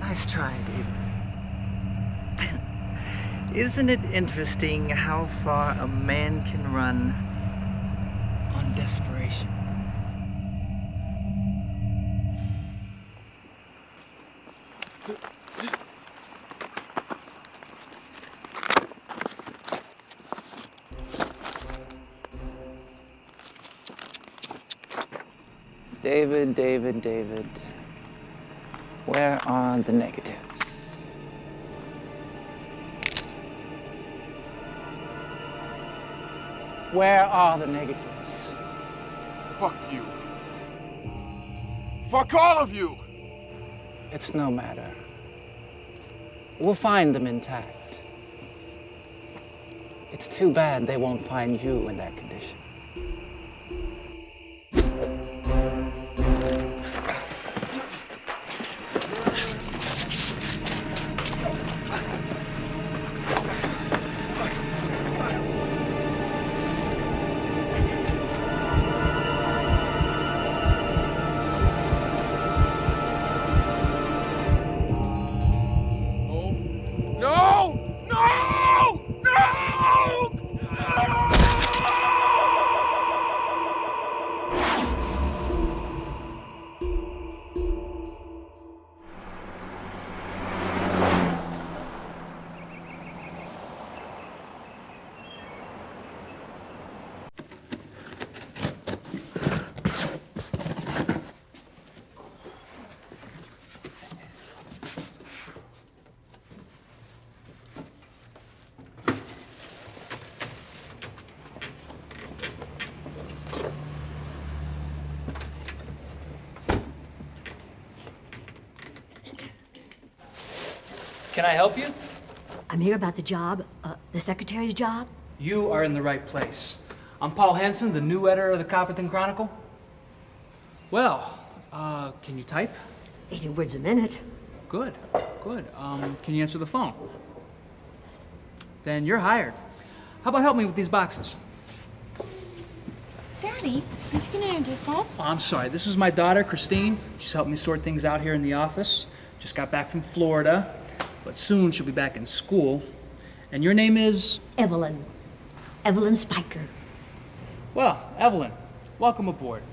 Nice try, David. Isn't it interesting how far a man can run on desperation? David. Where are the negatives? Where are the negatives? Fuck you. Fuck all of you! It's no matter. We'll find them intact. It's too bad they won't find you in that condition. Can I help you? I'm here about the job, the secretary's job. You are in the right place. I'm Paul Hansen, the new editor of the Copperton Chronicle. Well, can you type? 80 words a minute. Good. Can you answer the phone? Then you're hired. How about help me with these boxes? Daddy, aren't you gonna introduce us? Oh, I'm sorry, this is my daughter, Christine. She's helped me sort things out here in the office. Just got back from Florida, but soon she'll be back in school. And your name is? Evelyn Spiker. Well, Evelyn, welcome aboard.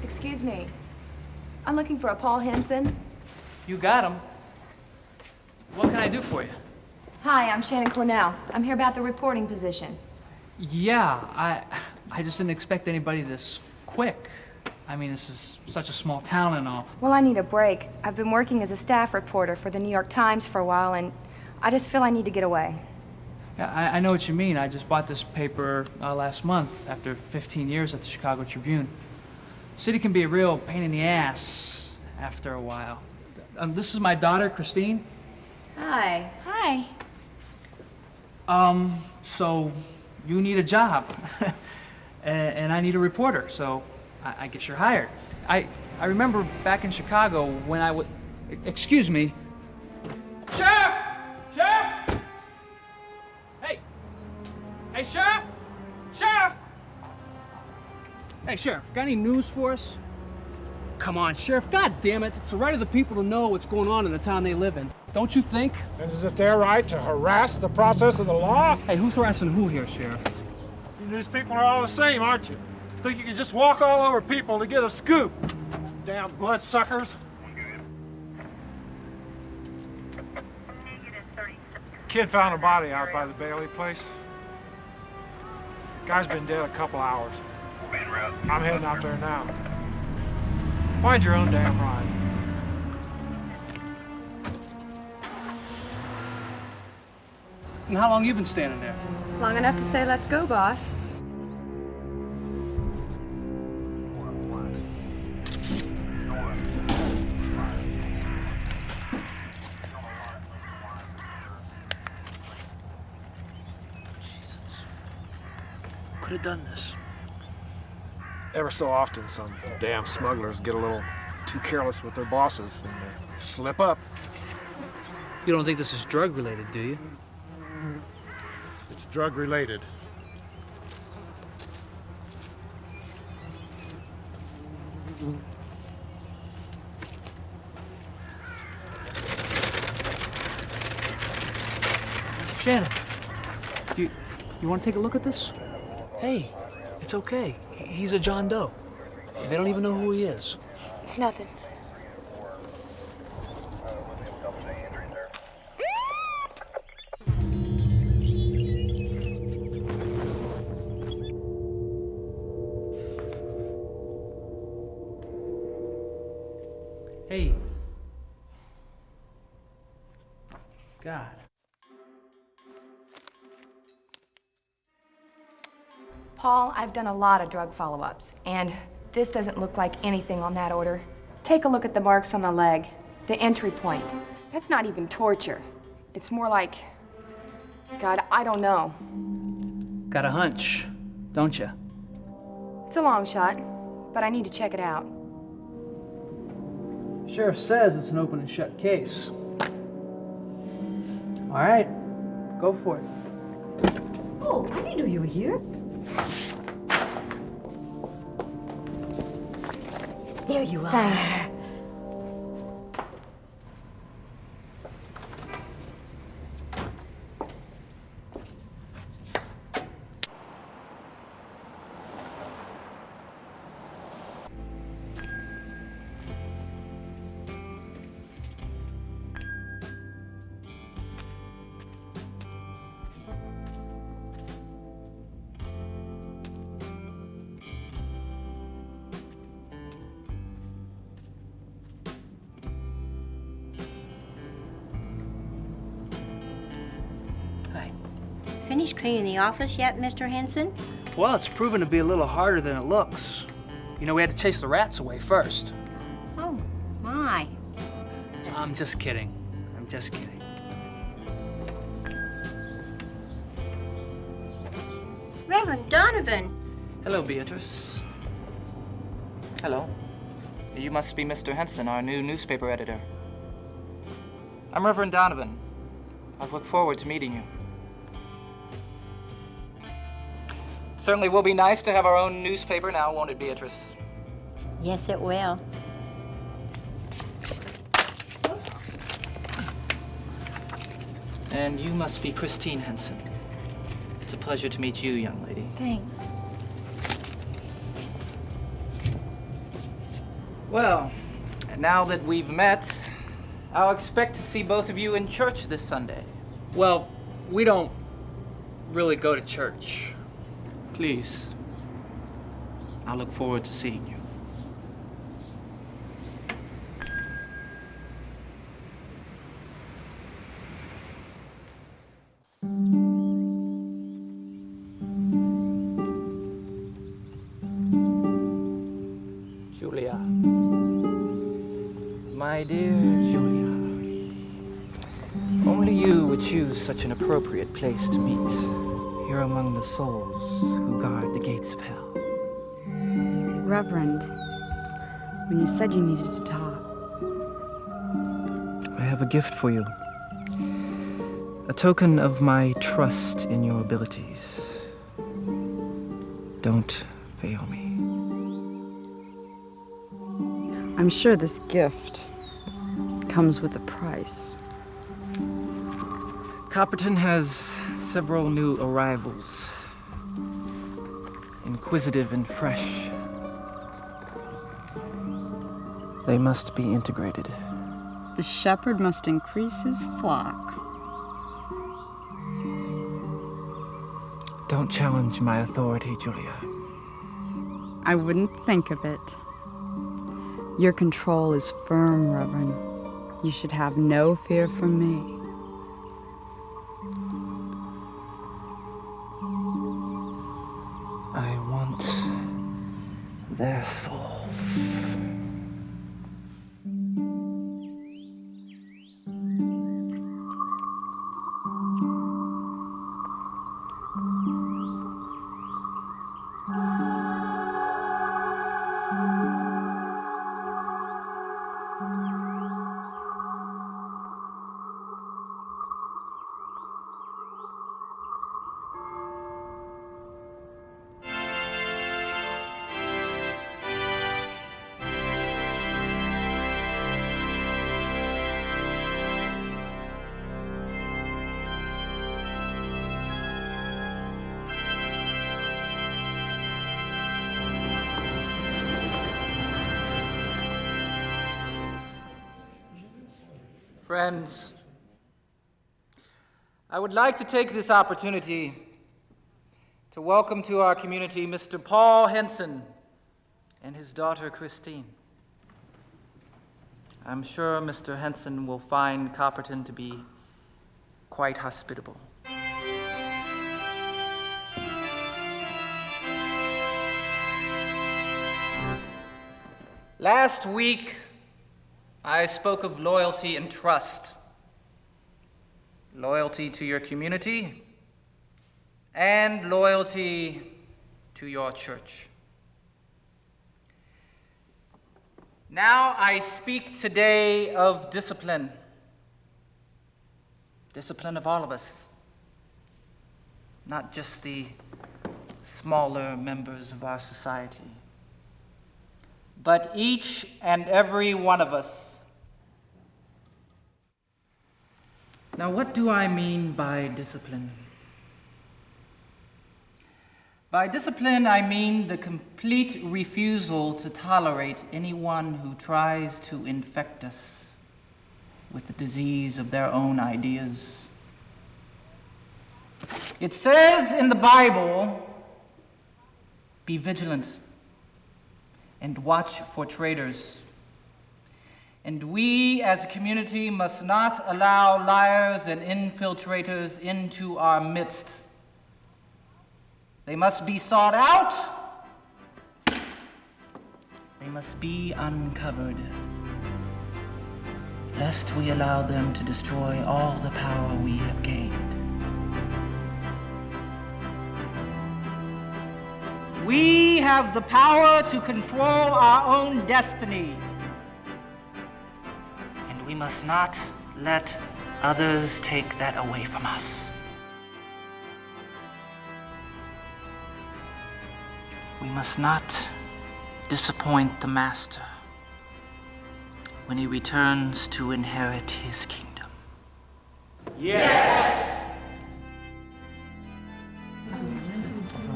Excuse me. I'm looking for a Paul Henson. You got him. What can I do for you? Hi, I'm Shannon Cornell. I'm here about the reporting position. Yeah, I just didn't expect anybody this quick. I mean, this is such a small town and all. Well, I need a break. I've been working as a staff reporter for the New York Times for a while, and I just feel I need to get away. Yeah, I know what you mean. I just bought this paper last month after 15 years at the Chicago Tribune. City can be a real pain in the ass after a while. This is my daughter, Christine. Hi. Hi. So you need a job, and I need a reporter, so I guess you're hired. I remember back in Chicago when I would... Excuse me. Sheriff! Sheriff! Hey! Hey, Sheriff! Sheriff! Hey, Sheriff, got any news for us? Come on, Sheriff, God damn it. It's the right of the people to know what's going on in the town they live in. Don't you think? And is it their right to harass the process of the law? Hey, who's harassing who here, Sheriff? You news people are all the same, aren't you? Think you can just walk all over people to get a scoop? Damn bloodsuckers. Kid found a body out by the Bailey place. Guy's been dead a couple hours. I'm heading out there now. Find your own damn ride. And how long you been standing there? Long enough to say let's go, boss. Could have done this. Ever so often, some damn smugglers get a little too careless with their bosses and they slip up. You don't think this is drug related, do you? It's drug related. Shannon, you want to take a look at this? Hey, it's okay. He's a John Doe. They don't even know who he is. It's nothing. Hey. God. Paul, I've done a lot of drug follow-ups, and this doesn't look like anything on that order. Take a look at the marks on the leg, the entry point. That's not even torture. It's more like, God, I don't know. Got a hunch, don't you? It's a long shot, but I need to check it out. Sheriff says it's an open and shut case. All right, go for it. Oh, I didn't know you were here. There you are. Thanks. Hey. Finished cleaning the office yet, Mr. Henson? Well, it's proven to be a little harder than it looks. You know, we had to chase the rats away first. Oh, my. I'm just kidding. I'm just kidding. Reverend Donovan! Hello, Beatrice. Hello. You must be Mr. Henson, our new newspaper editor. I'm Reverend Donovan. I've looked forward to meeting you. Certainly will be nice to have our own newspaper now, won't it, Beatrice? Yes, it will. And you must be Christine Henson. It's a pleasure to meet you, young lady. Thanks. Well, now that we've met, I'll expect to see both of you in church this Sunday. Well, we don't really go to church. Please. I'll look forward to seeing you. Julia. My dear Julia. Only you would choose such an appropriate place to meet. Here among the souls who guard the gates of hell. Reverend, when you said you needed to talk, I have a gift for you. A token of my trust in your abilities. Don't fail me. I'm sure this gift comes with a price. Copperton has several new arrivals. Inquisitive and fresh. They must be integrated. The shepherd must increase his flock. Don't challenge my authority, Julia. I wouldn't think of it. Your control is firm, Reverend. You should have no fear from me. I want their souls. Friends, I would like to take this opportunity to welcome to our community Mr. Paul Henson and his daughter Christine. I'm sure Mr. Henson will find Copperton to be quite hospitable. Last week, I spoke of loyalty and trust. Loyalty to your community and loyalty to your church. Now I speak today of discipline. Discipline of all of us, not just the smaller members of our society, but each and every one of us. Now, what do I mean by discipline? By discipline, I mean the complete refusal to tolerate anyone who tries to infect us with the disease of their own ideas. It says in the Bible, be vigilant and watch for traitors. And we as a community must not allow liars and infiltrators into our midst. They must be sought out. They must be uncovered, lest we allow them to destroy all the power we have gained. We have the power to control our own destiny. And we must not let others take that away from us. We must not disappoint the Master when he returns to inherit his kingdom. Yes!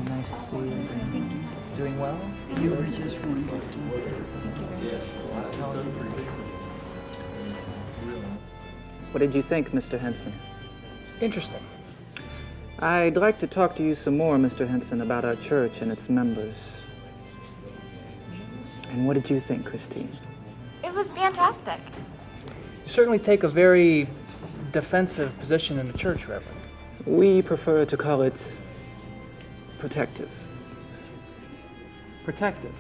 Nice to see you. Doing well? You were just wonderful. What did you think, Mr. Henson? Interesting. I'd like to talk to you some more, Mr. Henson, about our church and its members. And what did you think, Christine? It was fantastic. You certainly take a very defensive position in the church, Reverend. We prefer to call it protective. Protective.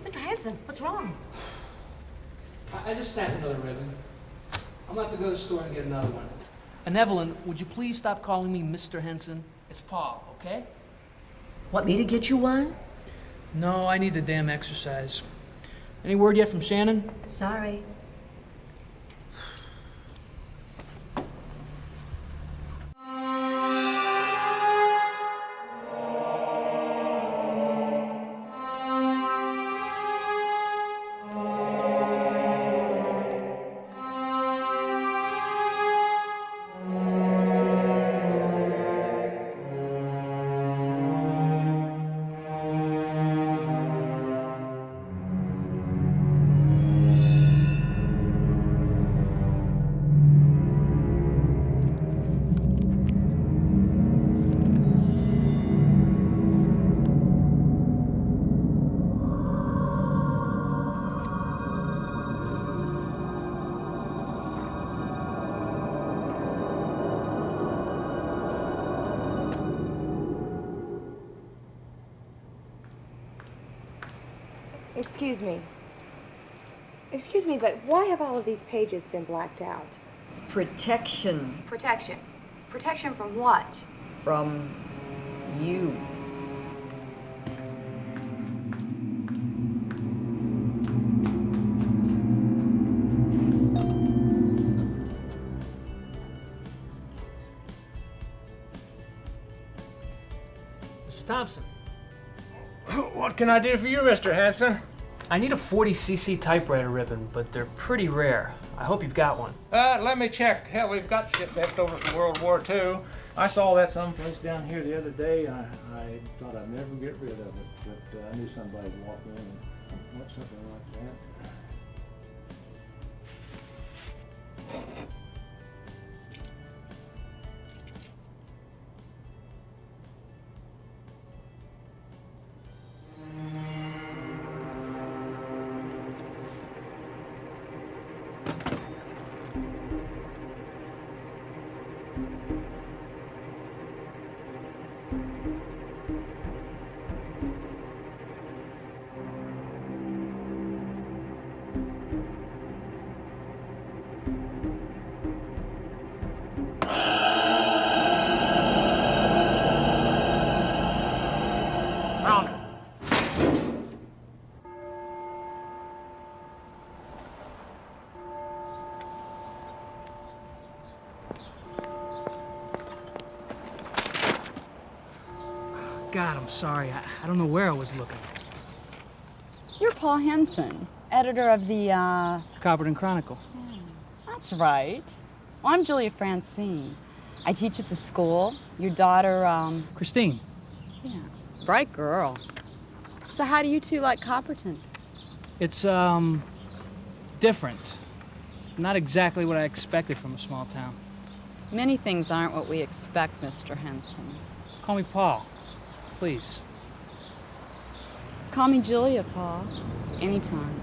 Mr. Hanson, what's wrong? I just snapped another ribbon. I'm gonna have to go to the store and get another one. And Evelyn, would you please stop calling me Mr. Henson? It's Paul, okay? Want me to get you one? No, I need the damn exercise. Any word yet from Shannon? Sorry. Excuse me, but why have all of these pages been blacked out? Protection Protection. Protection from what? from you. Mr. Thompson. What can I do for you, Mr. Hanson? I need a 40cc typewriter ribbon, but they're pretty rare. I hope you've got one. Let me check. Hell, we've got shit left over from World War II. I saw that someplace down here the other day. I thought I'd never get rid of it, but I knew somebody would walk in and want something like that. Found it. God, I'm sorry. I don't know where I was looking. You're Paul Henson, editor of the, Copperton Chronicle. That's right. Well, I'm Julia Francine. I teach at the school. Your daughter, Christine. yeah, bright girl. So how do you two like Copperton? It's, different. Not exactly what I expected from a small town. Many things aren't what we expect, Mr. Henson. Call me Paul, please. Call me Julia, Paul. Anytime.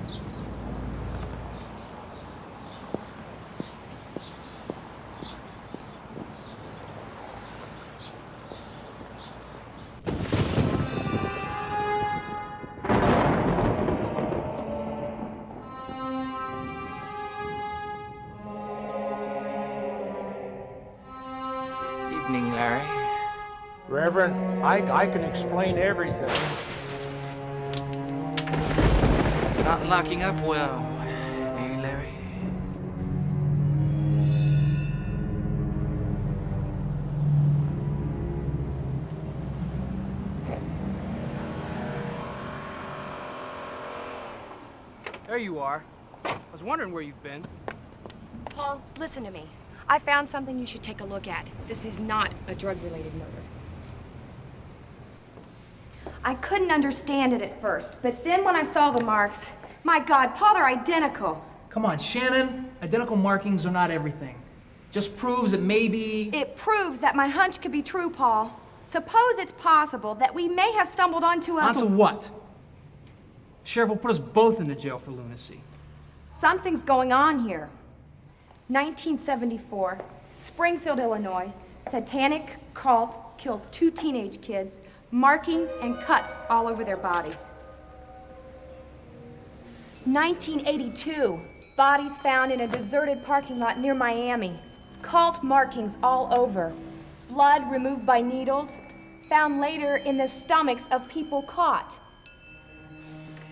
Evening, Larry. Reverend, I can explain everything. Not locking up well, eh, Larry? There you are. I was wondering where you've been. Paul, listen to me. I found something you should take a look at. This is not a drug-related murder. I couldn't understand it at first, but then when I saw the marks, my God, Paul, they're identical. Come on, Shannon. Identical markings are not everything. Just proves that maybe... It proves that my hunch could be true, Paul. Suppose it's possible that we may have stumbled onto a... Onto what? Sheriff will put us both into jail for lunacy. Something's going on here. 1974, Springfield, Illinois. Satanic cult kills 2 teenage kids, markings and cuts all over their bodies. 1982, bodies found in a deserted parking lot near Miami. Cult markings all over. Blood removed by needles, found later in the stomachs of people caught.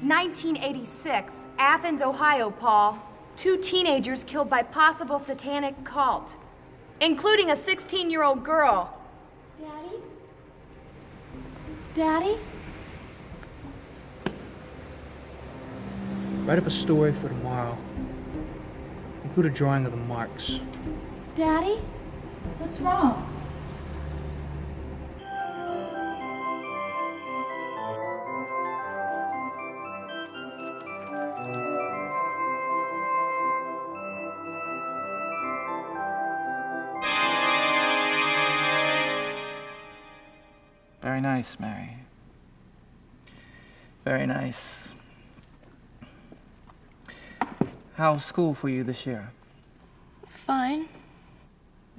1986, Athens, Ohio, Paul. 2 teenagers killed by possible satanic cult, including a 16-year-old girl. Daddy? Daddy? Write up a story for tomorrow. Include a drawing of the marks. Daddy? What's wrong? Very nice, Mary. Very nice. How's school for you this year? Fine.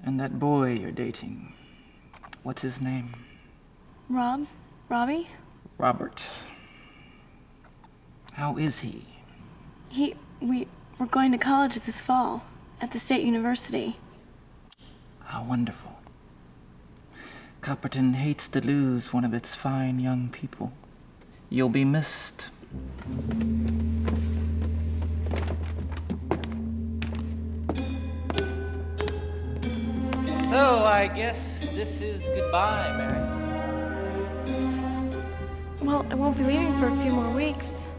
And that boy you're dating, what's his name? Robbie? Robert. How is he? We're going to college this fall at the State University. How wonderful. Copperton hates to lose one of its fine young people. You'll be missed. So, I guess this is goodbye, Mary. Well, I won't be leaving for a few more weeks.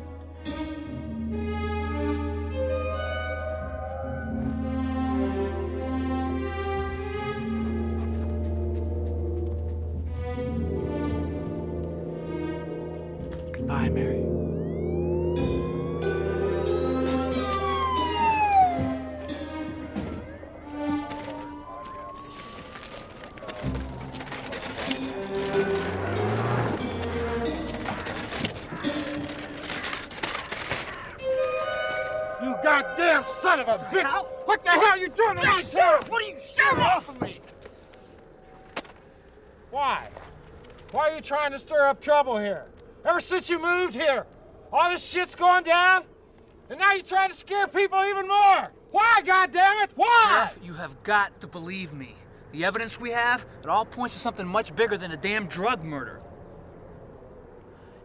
Bye, Mary. You goddamn son of a bitch! What the hell are you doing to me, Sheriff? What are you shooting off of me? Why? Why are you trying to stir up trouble here? Ever since you moved here, all this shit's going down, and now you're trying to scare people even more. Why, goddammit? Why? Sheriff, you have got to believe me. The evidence we have, it all points to something much bigger than a damn drug murder.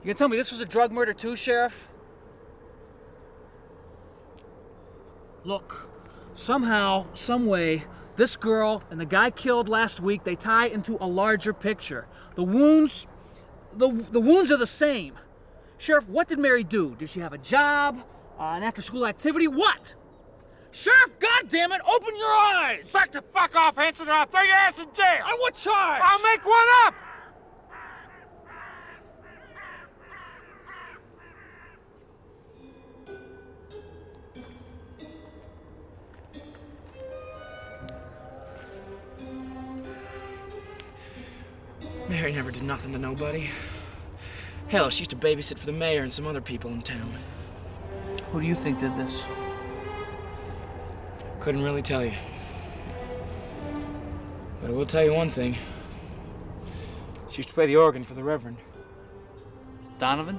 You can tell me this was a drug murder too, Sheriff? Look, somehow, some way, this girl and the guy killed last week, they tie into a larger picture. The wounds are the same. Sheriff, what did Mary do? Did she have a job? An after-school activity? What? Sheriff, goddammit, open your eyes! Back the fuck off, Henson, or I'll throw your ass in jail! On what charge? I'll make one up! Mary never did nothing to nobody. Hell, she used to babysit for the mayor and some other people in town. Who do you think did this? Couldn't really tell you. But I will tell you one thing. She used to play the organ for the Reverend. Donovan?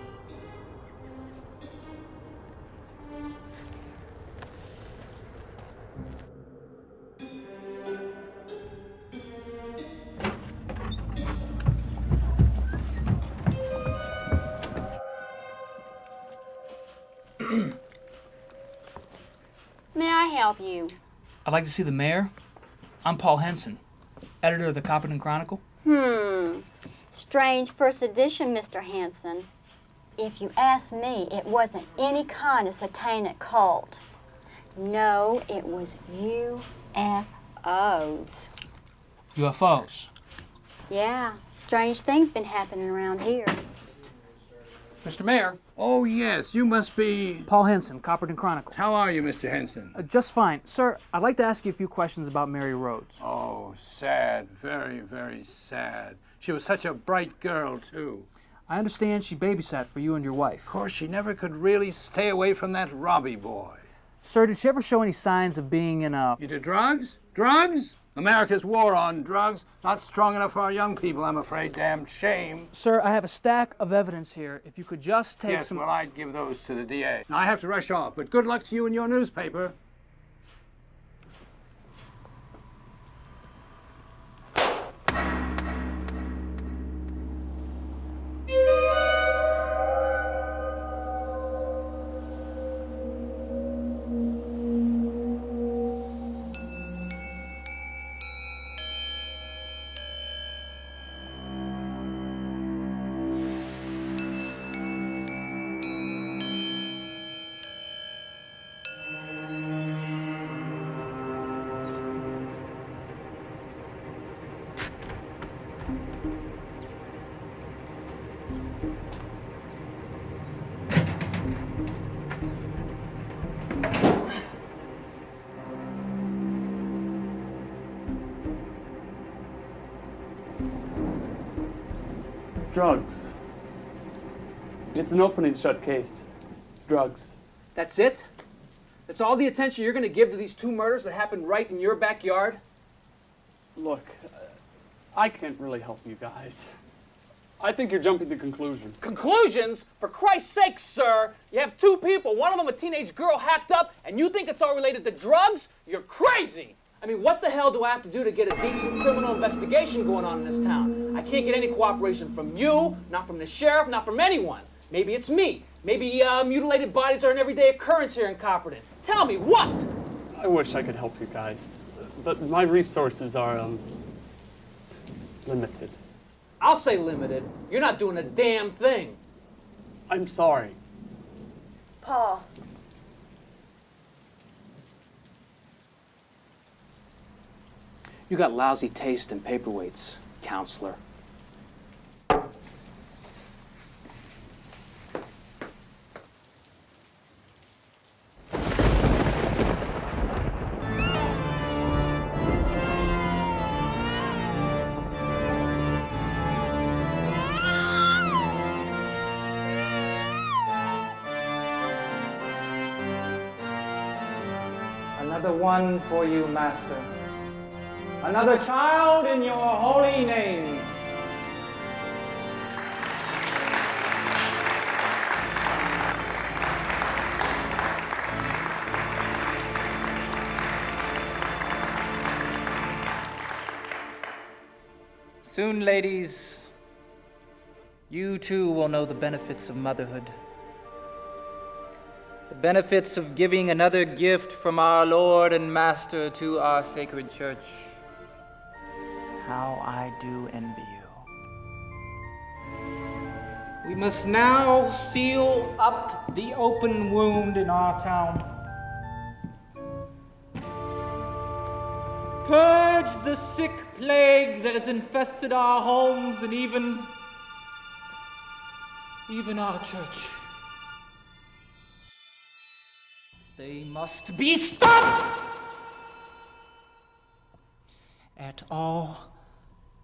May I help you? I'd like to see the mayor. I'm Paul Henson, editor of the Copperton Chronicle. Strange first edition, Mr. Hanson. If you ask me, it wasn't any kind of satanic cult. No, it was UFOs. UFOs. Yeah, strange things been happening around here. Mr. Mayor. Oh, yes, you must be... Paul Henson, Copperton Chronicle. How are you, Mr. Henson? Just fine. Sir, I'd like to ask you a few questions about Mary Rhodes. Oh, sad. Very, very sad. She was such a bright girl, too. I understand she babysat for you and your wife. Of course, she never could really stay away from that Robbie boy. Sir, did she ever show any signs of being in a... You did drugs? Drugs? America's war on drugs. Not strong enough for our young people, I'm afraid. Damn shame. Sir, I have a stack of evidence here. If you could just take Yes, some... well, I'd give those to the DA. Now, I have to rush off, but good luck to you and your newspaper. Drugs. It's an open and shut case. Drugs. That's it? That's all the attention you're going to give to these two murders that happened right in your backyard? Look, I can't really help you guys. I think you're jumping to conclusions. Conclusions? For Christ's sake, sir! You have two people, one of them a teenage girl hacked up, and you think it's all related to drugs? You're crazy! I mean, what the hell do I have to do to get a decent criminal investigation going on in this town? I can't get any cooperation from you, not from the sheriff, not from anyone. Maybe it's me. Maybe mutilated bodies are an everyday occurrence here in Copperton. Tell me, what? I wish I could help you guys, but my resources are, limited. I'll say limited. You're not doing a damn thing. I'm sorry. Paul. You got lousy taste in paperweights, counselor. Another one for you, Master. Another child in your holy name. Soon, ladies, you too will know the benefits of motherhood. The benefits of giving another gift from our Lord and Master to our sacred church. How I do envy you. We must now seal up the open wound in our town. Purge the sick plague that has infested our homes and even our church. They must be stopped at all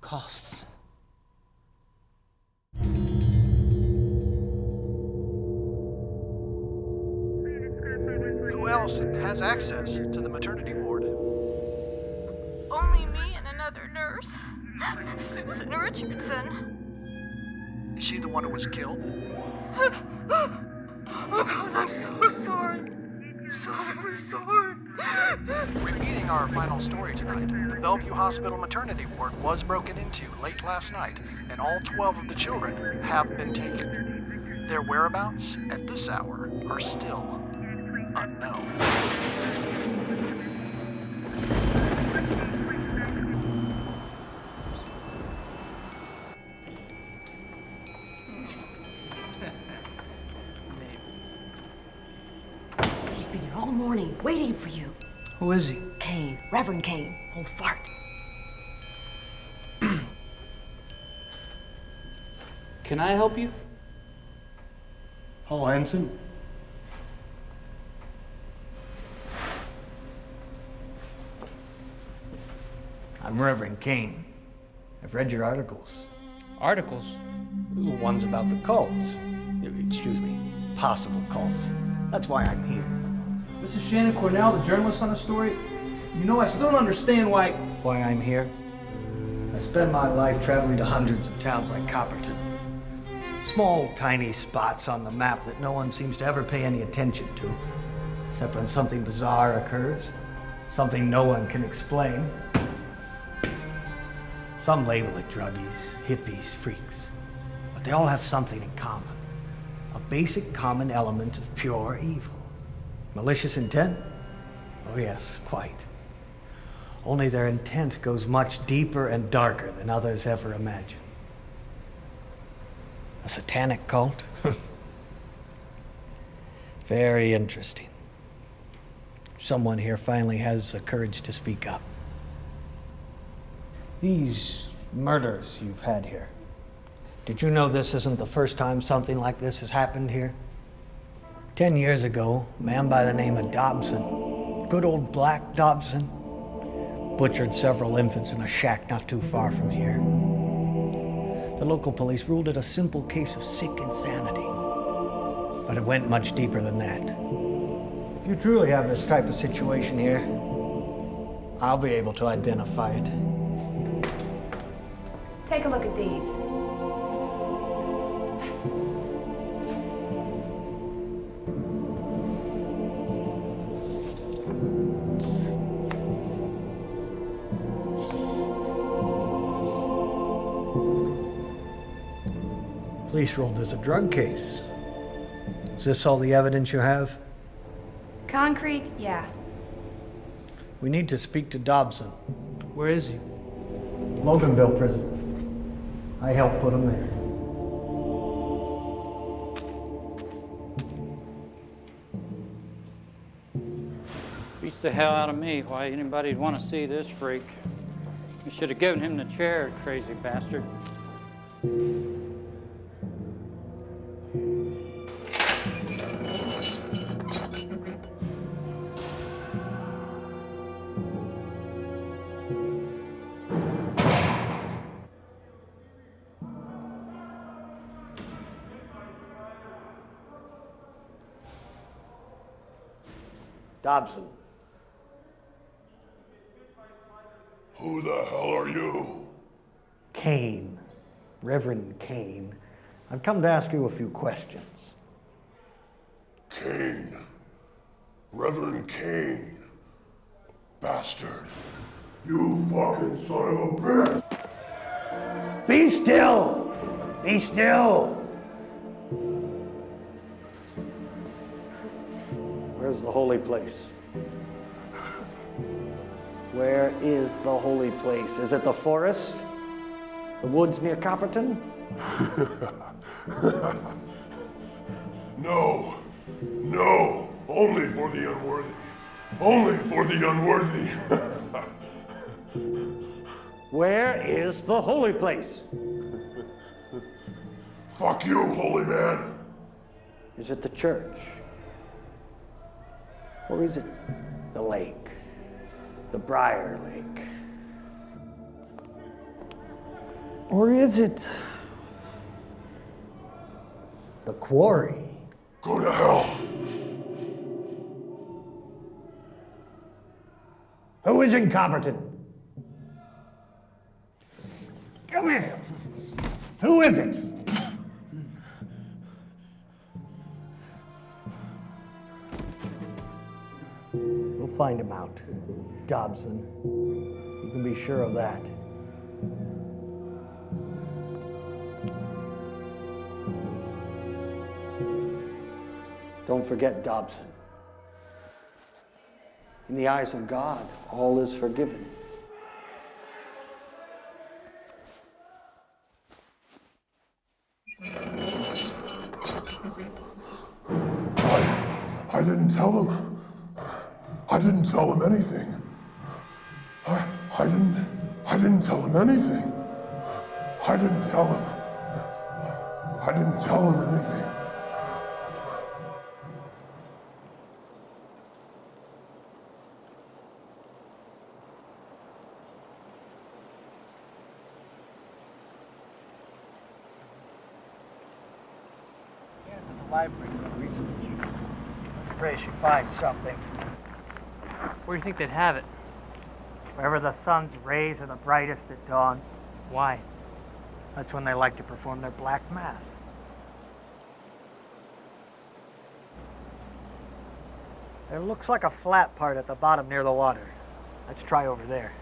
costs. Who else has access to the maternity ward? Only me and another nurse, Susan Richardson. Is she the one who was killed? Oh God, I'm so sorry. So very sorry. Repeating our final story tonight, the Bellevue Hospital maternity ward was broken into late last night, and all 12 of the children have been taken. Their whereabouts at this hour are still unknown. He's been here all morning, waiting for you. Who is he? Kane, Reverend Kane, old fart. Can I help you? Paul Hansen. I'm Reverend Kane. I've read your articles. Articles? The ones about the cults. Excuse me, possible cults. That's why I'm here. This is Shannon Cornell, the journalist on the story. You know, I still don't understand why... Why I'm here? I spend my life traveling to hundreds of towns like Copperton. Small, tiny spots on the map that no one seems to ever pay any attention to, except when something bizarre occurs, something no one can explain. Some label it druggies, hippies, freaks, but they all have something in common. A basic common element of pure evil. Malicious intent? Oh yes, quite. Only their intent goes much deeper and darker than others ever imagine. A satanic cult? Very interesting. Someone here finally has the courage to speak up. These murders you've had here, did you know this isn't the first time something like this has happened here? 10 years ago, a man by the name of Dobson, good old Black Dobson, butchered several infants in a shack not too far from here. The local police ruled it a simple case of sick insanity, but it went much deeper than that. If you truly have this type of situation here, I'll be able to identify it. Take a look at these. Police ruled this a drug case. Is this all the evidence you have? Concrete, yeah. We need to speak to Dobson. Where is he? Loganville prison. I helped put him there. Beats the hell out of me why anybody'd want to see this freak. You should have given him the chair, crazy bastard. Dobson, Who the hell are you? Kane, Reverend Kane. I've come to ask you a few questions. Kane. Reverend Kane. Bastard. You fucking son of a bitch! Be still! Be still! Where's the holy place? Where is the holy place? Is it the forest? The woods near Copperton? No. No. Only for the unworthy. Only for the unworthy. Where is the holy place? Fuck you, holy man. Is it the church? Or is it the lake? The Briar Lake? Or is it the quarry? Go to hell. Who is in Copperton? Come here. Who is it? We'll find him out, Dobson. You can be sure of that. Don't forget Dobson. In the eyes of God, all is forgiven. I didn't tell him. I didn't tell him anything. I didn't tell him anything. I didn't tell him. I didn't tell him anything. Dan's at the library doing research. Let's pray she finds something. Where do you think they'd have it? Wherever the sun's rays are the brightest at dawn. Why? That's when they like to perform their black mass. There looks like a flat part at the bottom near the water. Let's try over there.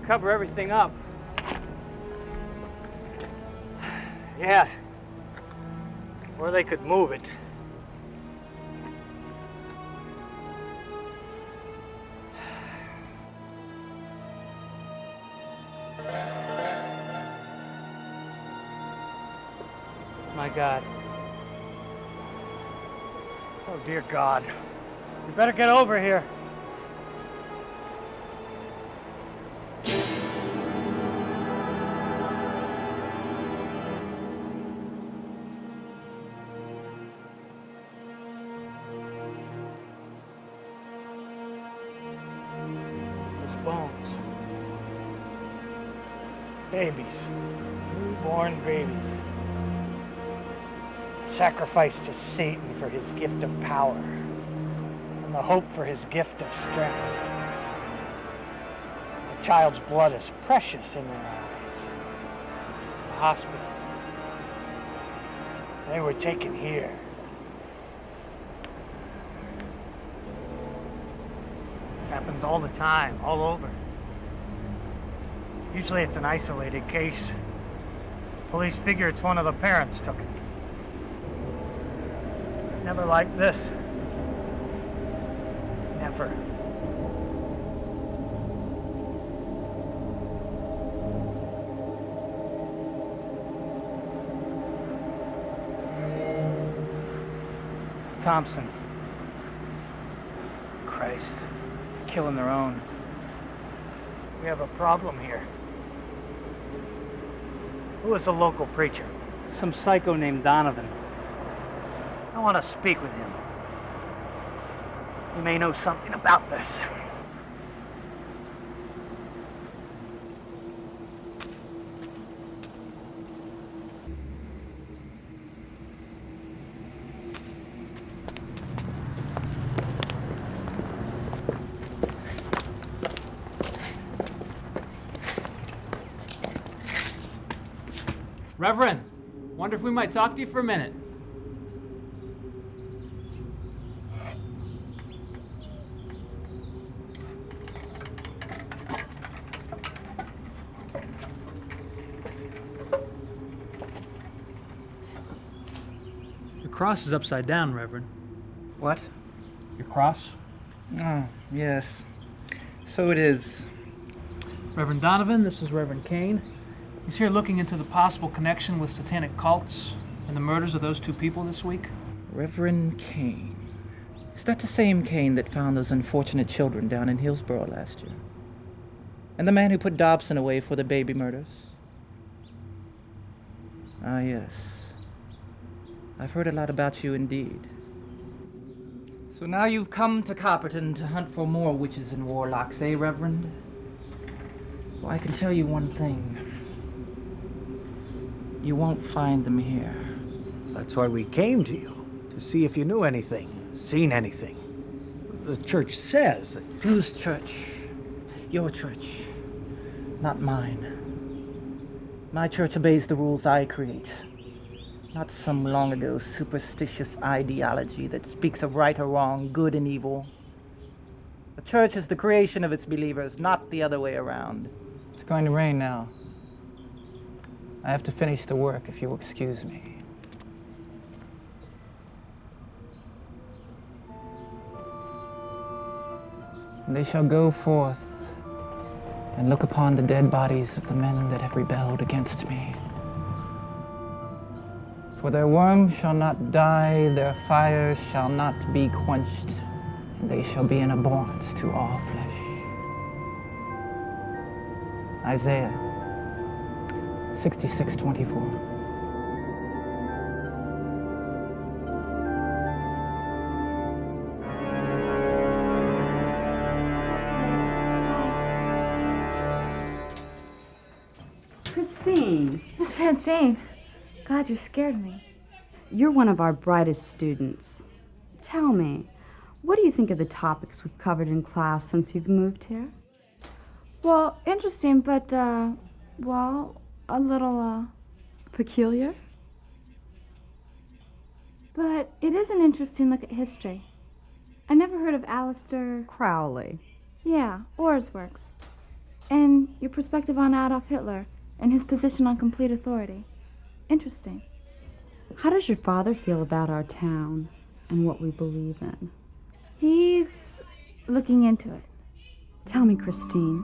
Cover everything up. Yes. Or they could move it. My God. Oh, dear God. You better get over here. Bones. Babies. Newborn babies. Sacrificed to Satan for his gift of power and the hope for his gift of strength. The child's blood is precious in their eyes. The hospital. They were taken here. Happens all the time, all over. Usually it's an isolated case. Police figure it's one of the parents took it. Never like this. Never. Thompson. Christ. Killing their own. We have a problem here. Who is the local preacher? Some psycho named Donovan. I want to speak with him. He may know something about this. Reverend, wonder if we might talk to you for a minute. Your cross is upside down, Reverend. What? Your cross? Oh, yes. So it is. Reverend Donovan, this is Reverend Kane. He's here looking into the possible connection with satanic cults and the murders of those two people this week. Reverend Kane. Is that the same Kane that found those unfortunate children down in Hillsborough last year? And the man who put Dobson away for the baby murders? Ah, yes. I've heard a lot about you indeed. So now you've come to Copperton to hunt for more witches and warlocks, eh, Reverend? Well, I can tell you one thing. You won't find them here. That's why we came to you, to see if you knew anything, seen anything. The church says that... Whose church? Your church, not mine. My church obeys the rules I create, not some long ago superstitious ideology that speaks of right or wrong, good and evil. The church is the creation of its believers, not the other way around. It's going to rain now. I have to finish the work, if you'll excuse me. And they shall go forth and look upon the dead bodies of the men that have rebelled against me. For their worm shall not die, their fire shall not be quenched, and they shall be an abhorrence to all flesh. Isaiah 66:24. Christine. Miss Francine, God, you scared me. You're one of our brightest students. Tell me, what do you think of the topics we've covered in class since you've moved here? Well, interesting, but, well, a little, Peculiar? But it is an interesting look at history. I never heard of Aleister Crowley. Yeah, or his works. And your perspective on Adolf Hitler and his position on complete authority. Interesting. How does your father feel about our town and what we believe in? He's looking into it. Tell me, Christine,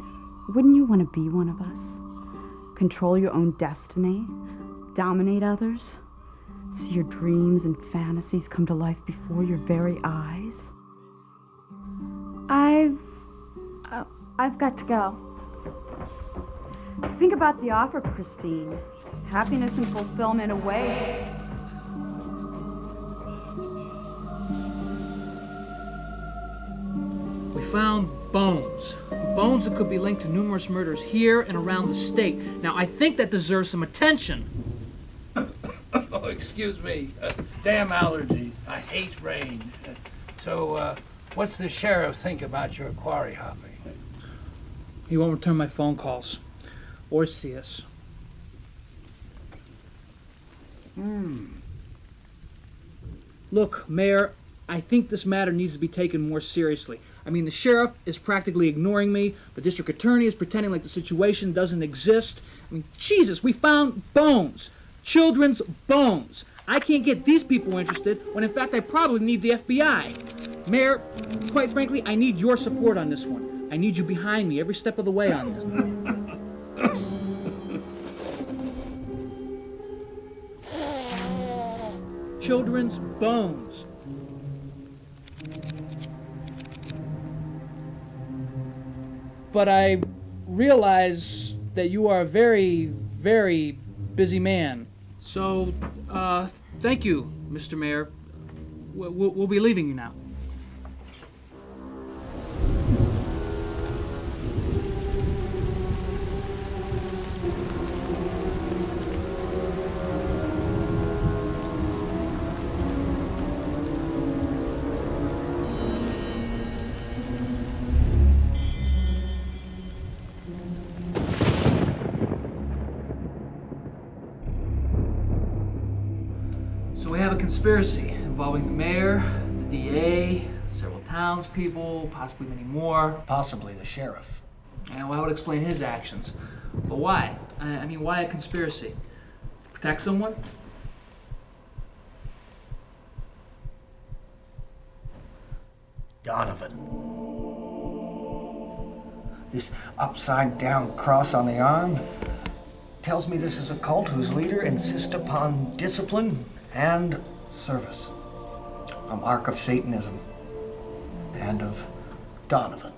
wouldn't you want to be one of us? Control your own destiny? Dominate others? See your dreams and fantasies come to life before your very eyes? I've got to go. Think about the offer, Christine. Happiness and fulfillment await. We found bones. Bones that could be linked to numerous murders here and around the state. Now, I think that deserves some attention. Oh, excuse me. Damn allergies. I hate rain. So, what's the sheriff think about your quarry hopping? He won't return my phone calls or see us. Look, Mayor, I think this matter needs to be taken more seriously. I mean, the sheriff is practically ignoring me. The district attorney is pretending like the situation doesn't exist. I mean, Jesus, we found bones. Children's bones. I can't get these people interested when, in fact, I probably need the FBI. Mayor, quite frankly, I need your support on this one. I need you behind me every step of the way on this. Children's bones. But I realize that you are very, very busy man. So, thank you, Mr. Mayor. We'll be leaving you now. So we have a conspiracy involving the mayor, the DA, several townspeople, possibly many more. Possibly the sheriff. And well, that would explain his actions. But why? I mean, why a conspiracy? Protect someone? Donovan. This upside down cross on the arm tells me this is a cult whose leader insists upon discipline and service. A mark of Satanism and of Donovan.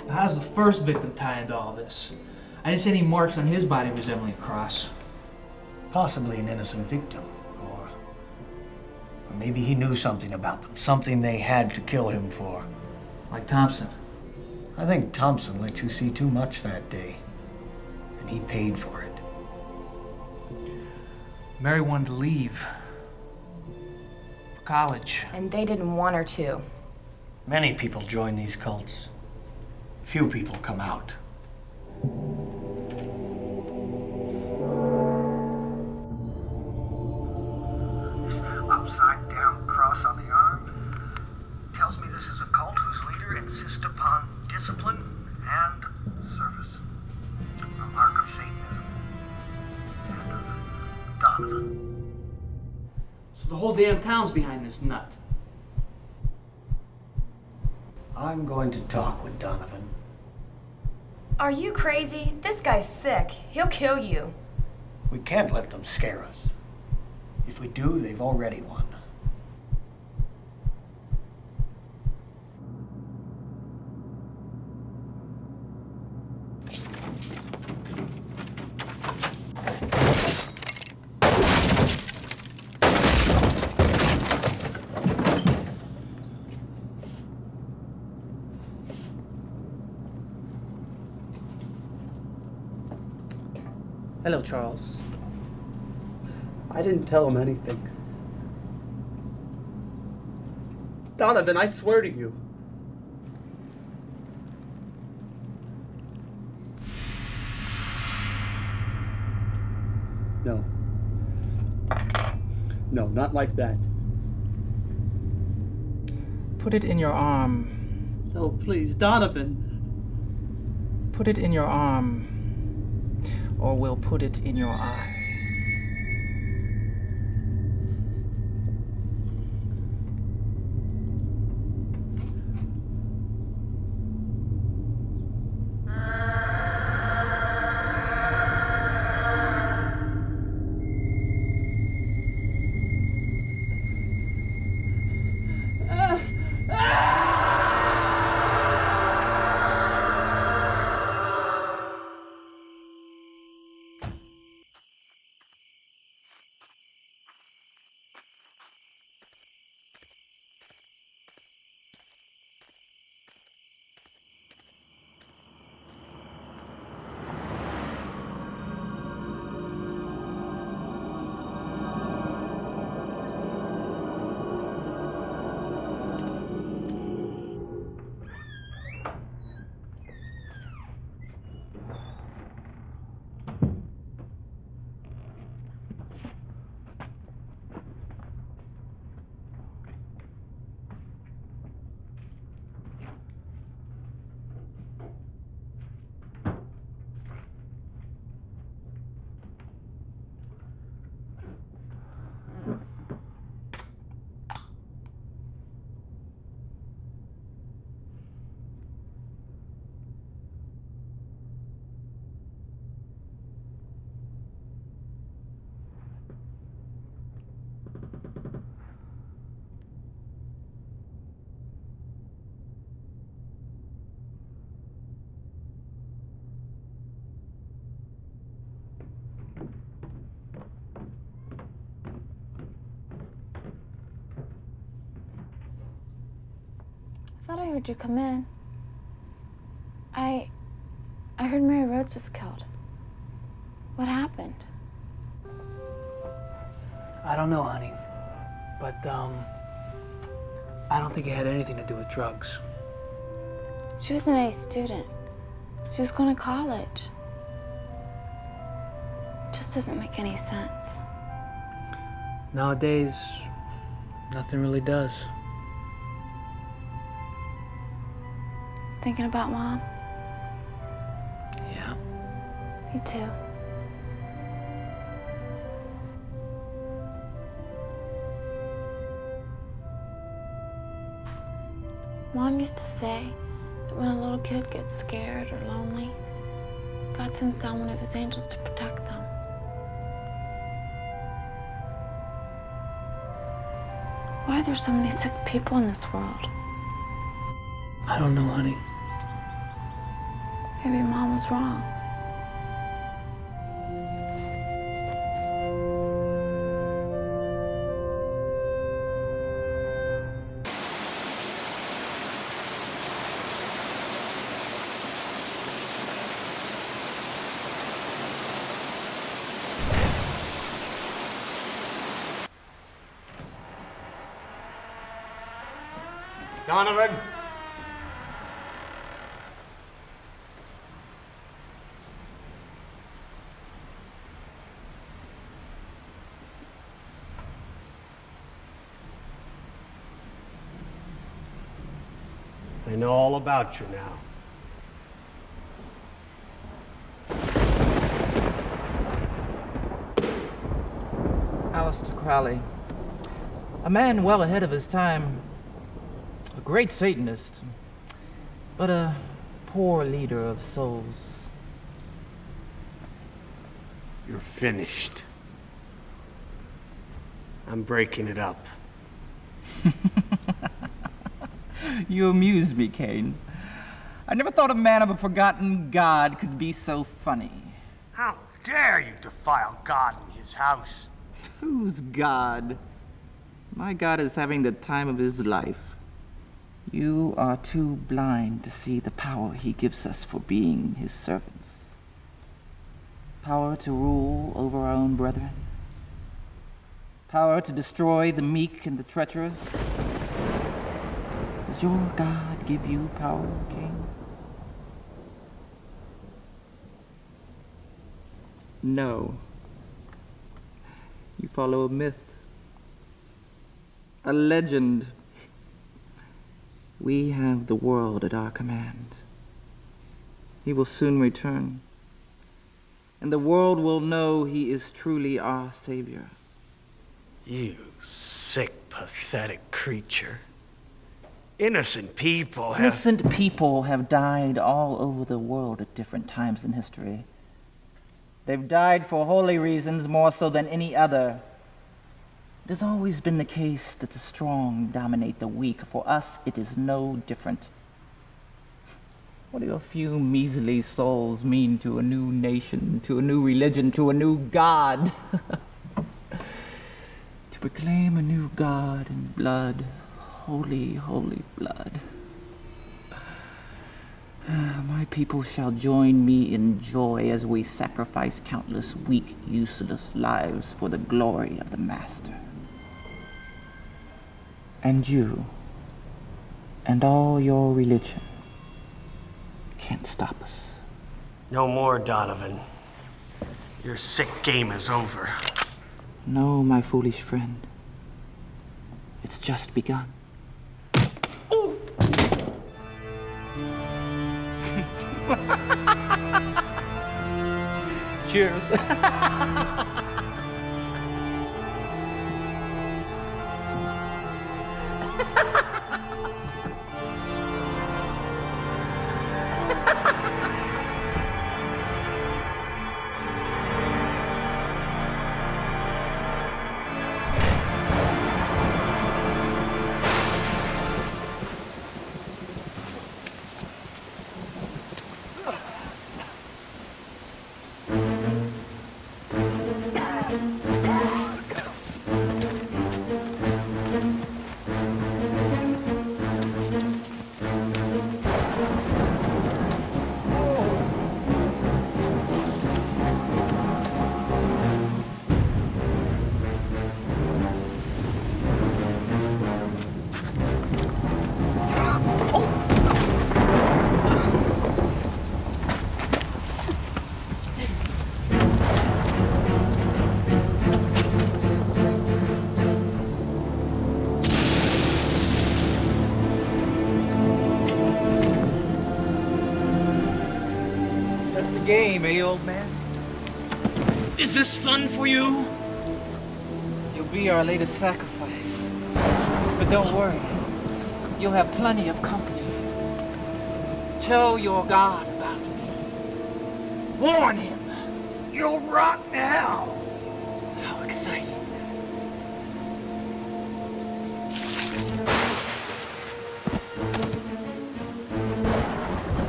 How does the first victim tie into all this? I didn't see any marks on his body resembling a cross. Possibly an innocent victim, or maybe he knew something about them, something they had to kill him for. Like Thompson. I think Thompson let you see too much that day, and he paid for it. Mary wanted to leave. For college. And they didn't want her to. Many people join these cults. Few people come out. This upside down cross on the arm tells me this is a cult whose leader insists upon discipline and service. A mark of Satanism and of Donovan. So the whole damn town's behind this nut. I'm going to talk with Donovan. Are you crazy? This guy's sick. He'll kill you. We can't let them scare us. If we do, they've already won. Hello, Charles. I didn't tell him anything. Donovan, I swear to you. No. No, not like that. Put it in your arm. No, please, Donovan. Put it in your arm, or we'll put it in your eye. heard you come in. I heard Mary Rhodes was killed. What happened? I don't know, honey. But, I don't think it had anything to do with drugs. She was an A student. She was going to college. It just doesn't make any sense. Nowadays, nothing really does. Thinking about Mom? Yeah. Me too. Mom used to say that when a little kid gets scared or lonely, God sends down one of his angels to protect them. Why are there so many sick people in this world? I don't know, honey. Maybe Mom was wrong. Donovan? I know all about you now. Aleister Crowley, a man well ahead of his time, a great Satanist, but a poor leader of souls. You're finished. I'm breaking it up. You amuse me, Cain. I never thought a man of a forgotten God could be so funny. How dare you defile God and his house? Who's God? My God is having the time of his life. You are too blind to see the power he gives us for being his servants. Power to rule over our own brethren. Power to destroy the meek and the treacherous. Does your God give you power, Cain? No. You follow a myth, a legend. We have the world at our command. He will soon return, and the world will know he is truly our Savior. You sick, pathetic creature. Innocent people have died all over the world at different times in history. They've died for holy reasons more so than any other. It has always been the case that the strong dominate the weak. For us, it is no different. What do a few measly souls mean to a new nation, to a new religion, to a new God? To proclaim a new God in blood, holy, holy blood. My people shall join me in joy as we sacrifice countless weak, useless lives for the glory of the Master. And you, and all your religion, can't stop us. No more, Donovan. Your sick game is over. No, my foolish friend. It's just begun. Cheers. game, eh, old man? Is this fun for you? You'll be our latest sacrifice. But don't worry. You'll have plenty of company. Tell your God about me. Warn him. You'll rot in hell. How exciting.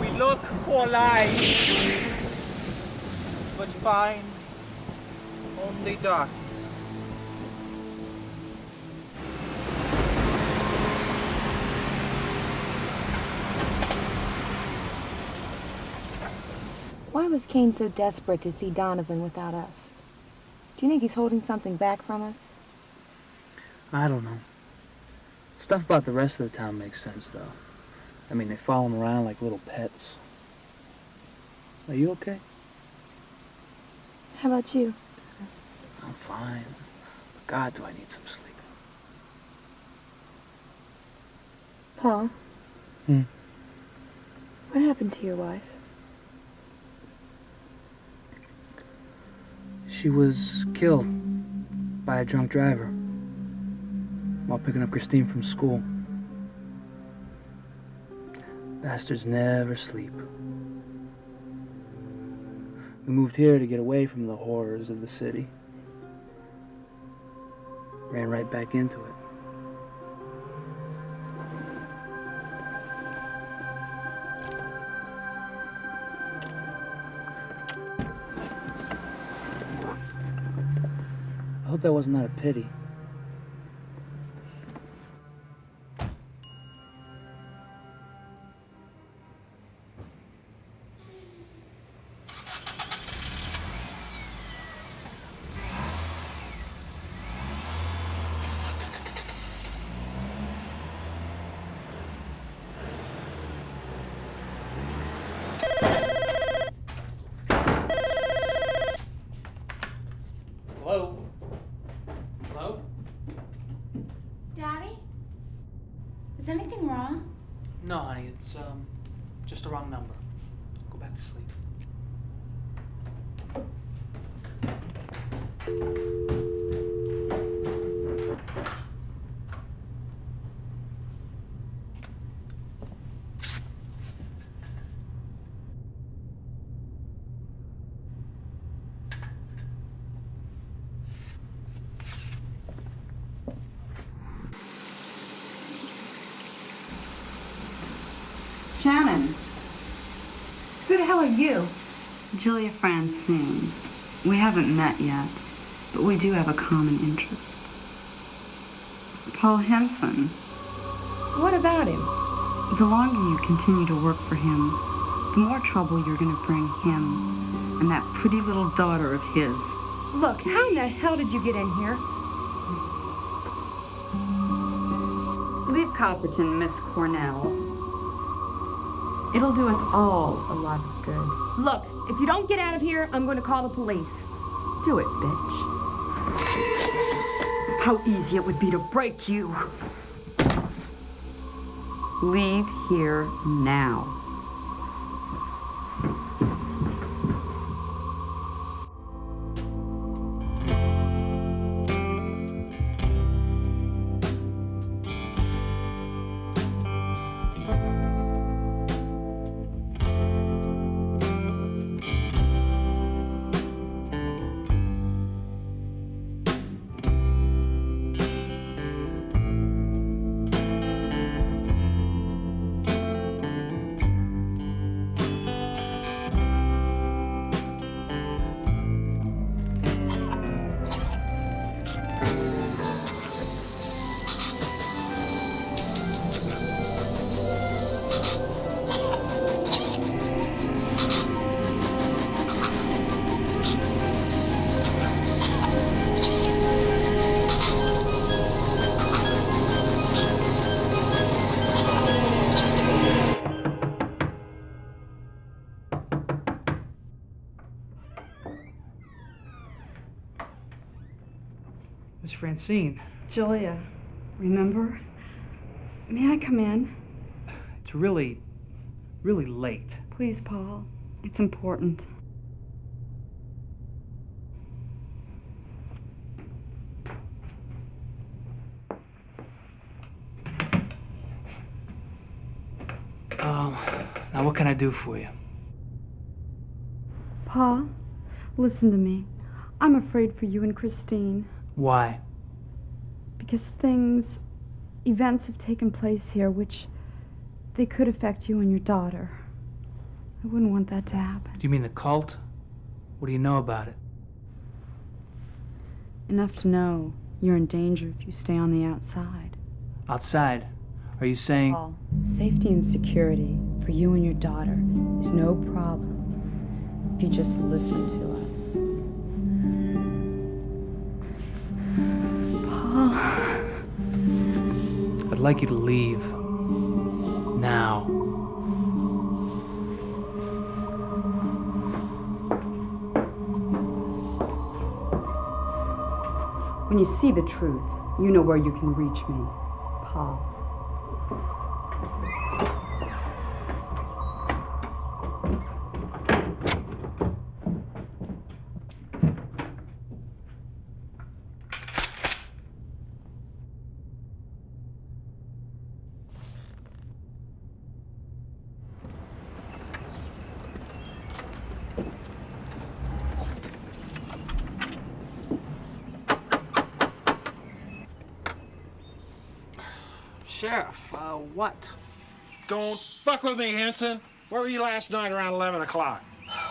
We look for light, but find only darkness. Why was Kane so desperate to see Donovan without us? Do you think he's holding something back from us? I don't know. Stuff about the rest of the town makes sense, though. I mean, they follow him around like little pets. Are you okay? How about you? I'm fine. But God, do I need some sleep. Paul? Hmm? What happened to your wife? She was killed by a drunk driver while picking up Christine from school. Bastards never sleep. We moved here to get away from the horrors of the city. Ran right back into it. I hope that wasn't out of pity. Hello? Hello? Daddy? Is anything wrong? No, honey, it's just the wrong number. Go back to sleep. Shannon. Who the hell are you? Julia Francine. We haven't met yet, but we do have a common interest. Paul Henson. What about him? The longer you continue to work for him, the more trouble you're going to bring him and that pretty little daughter of his. Look, how in the hell did you get in here? Leave Copperton, Miss Cornell. It'll do us all a lot of good. Look, if you don't get out of here, I'm going to call the police. Do it, bitch. How easy it would be to break you. Leave here now. Miss Francine. Julia, remember? May I come in? It's really late. Please, Paul. It's important. Now what can I do for you? Pa, listen to me. I'm afraid for you and Christine. Why? Because events have taken place here which they could affect you and your daughter. I wouldn't want that to happen. Do you mean the cult? What do you know about it? Enough to know you're in danger if you stay on the outside. Outside? Are you saying... Paul, safety and security for you and your daughter is no problem if you just listen to us. Paul... I'd like you to leave. Now. When you see the truth, you know where you can reach me, Paul. Sheriff, what? Don't fuck with me, Henson. Where were you last night around 11 o'clock?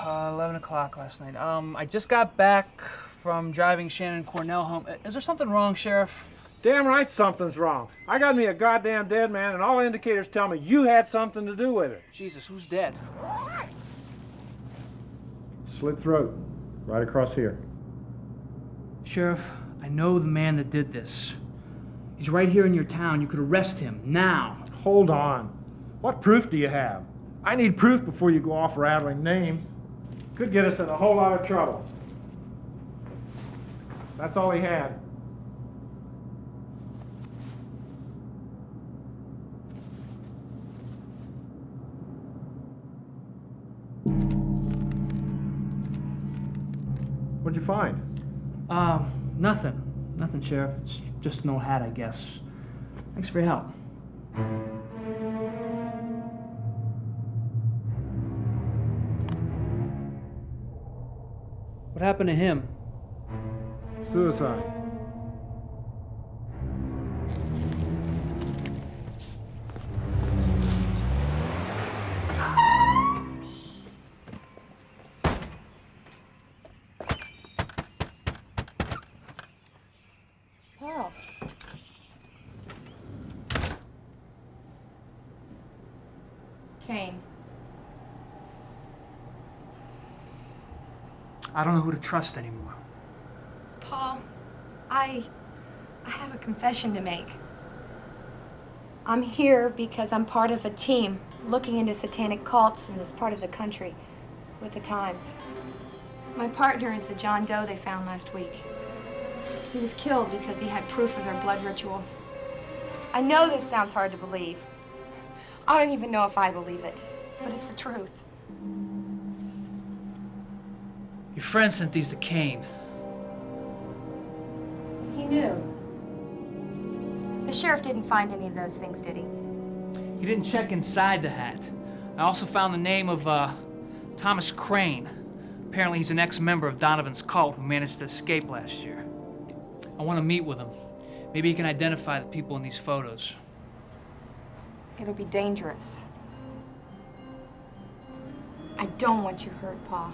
11 o'clock last night. I just got back from driving Shannon Cornell home. Is there something wrong, Sheriff? Damn right something's wrong. I got me a goddamn dead man, and all indicators tell me you had something to do with it. Jesus, who's dead? Slit throat, right across here. Sheriff, I know the man that did this. He's right here in your town. You could arrest him now. Hold on. What proof do you have? I need proof before you go off rattling names. Could get us in a whole lot of trouble. That's all he had. What'd you find? Nothing. Nothing, Sheriff. It's just an old hat, I guess. Thanks for your help. What happened to him? Suicide. Paul. Kane. I don't know who to trust anymore. Paul, I have a confession to make. I'm here because I'm part of a team looking into satanic cults in this part of the country with the Times. My partner is the John Doe they found last week. He was killed because he had proof of their blood rituals. I know this sounds hard to believe. I don't even know if I believe it, but it's the truth. Your friend sent these to Kane. He knew. The sheriff didn't find any of those things, did he? He didn't check inside the hat. I also found the name of Thomas Crane. Apparently he's an ex-member of Donovan's cult who managed to escape last year. I want to meet with him. Maybe he can identify the people in these photos. It'll be dangerous. I don't want you hurt, Paul.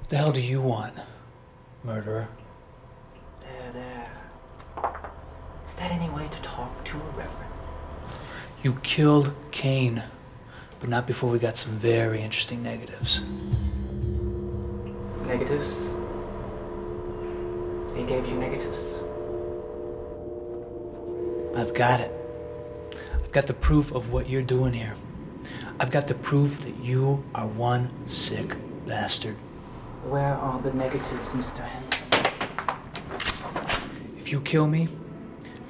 What the hell do you want, murderer? There. Is that any way to talk to a reverend? You killed Cain, but not before we got some very interesting negatives. Negatives? He gave you negatives? I've got it. I've got the proof of what you're doing here. I've got the proof that you are one sick bastard. Where are the negatives, Mr. Henson? If you kill me,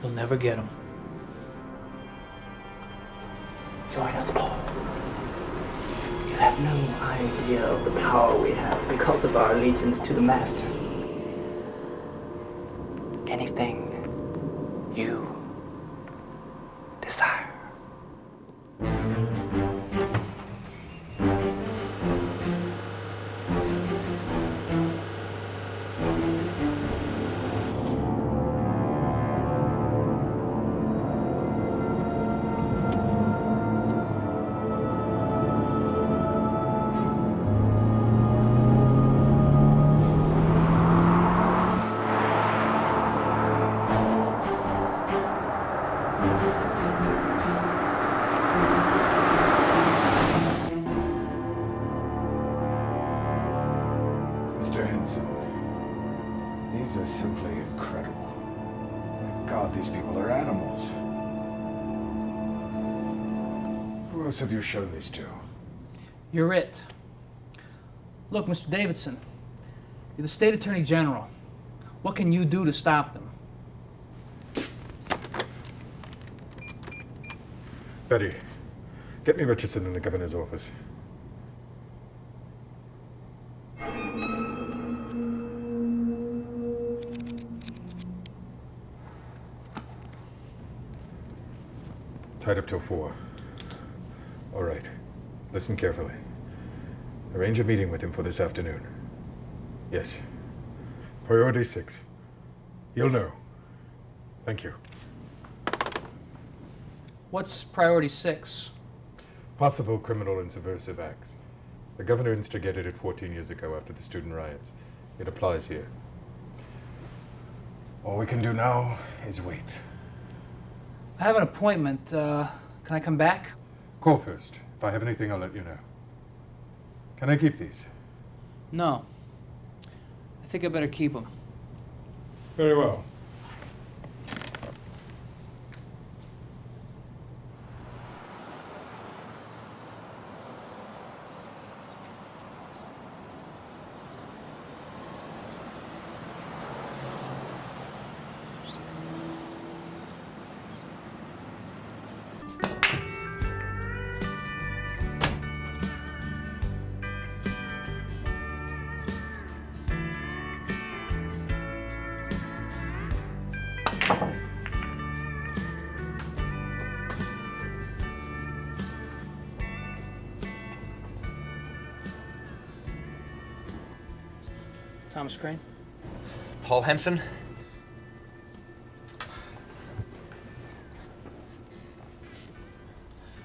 you'll never get them. Join us, Paul. You have no idea of the power we have because of our allegiance to the Master. Anything you desire. Mr. Henson, these are simply incredible. My God, these people are animals. Who else have you shown these to? You're it. Look, Mr. Davidson, you're the State Attorney General. What can you do to stop them? Betty, get me Richardson in the governor's office. Tied up till 4. All right. Listen carefully. Arrange a meeting with him for this afternoon. Yes. Priority 6. You'll know. Thank you. What's priority 6? Possible criminal and subversive acts. The governor instigated it 14 years ago after the student riots. It applies here. All we can do now is wait. I have an appointment. Can I come back? Call first. If I have anything, I'll let you know. Can I keep these? No. I think I better keep them. Very well. Thomas Crane? Paul Henson?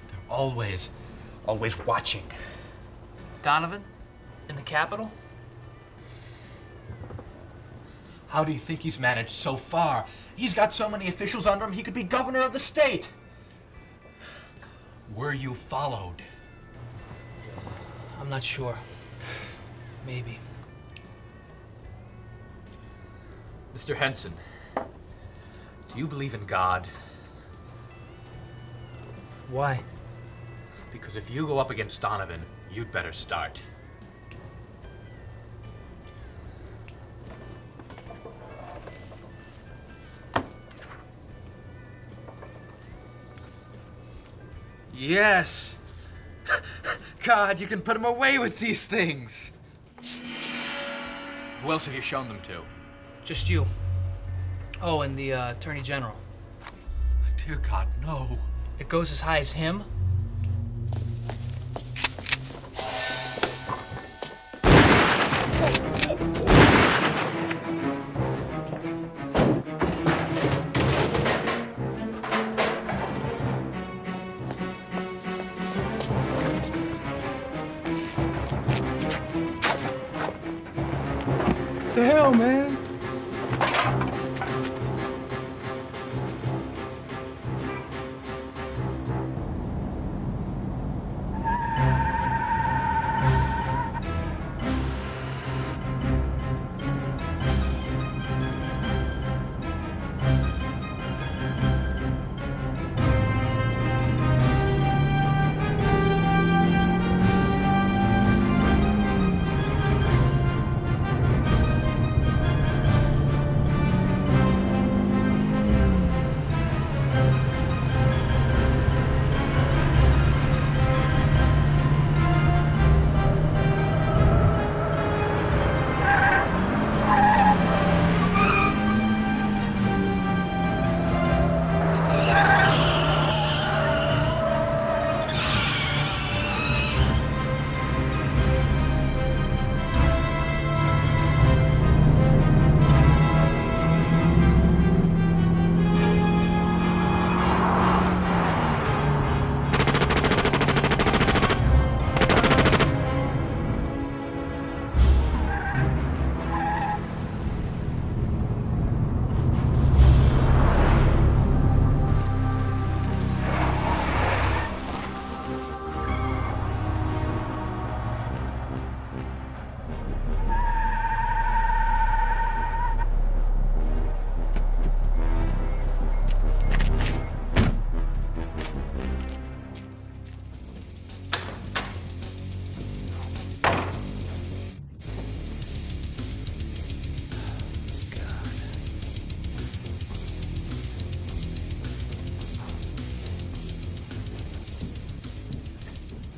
They're always watching. Donovan? In the Capitol? How do you think he's managed so far? He's got so many officials under him, he could be governor of the state. Were you followed? I'm not sure. Maybe. Mr. Henson, do you believe in God? Why? Because if you go up against Donovan, you'd better start. Yes! God, you can put him away with these things! Who else have you shown them to? Just you. Oh, and the Attorney General. Dear God, no. It goes as high as him? hell, man?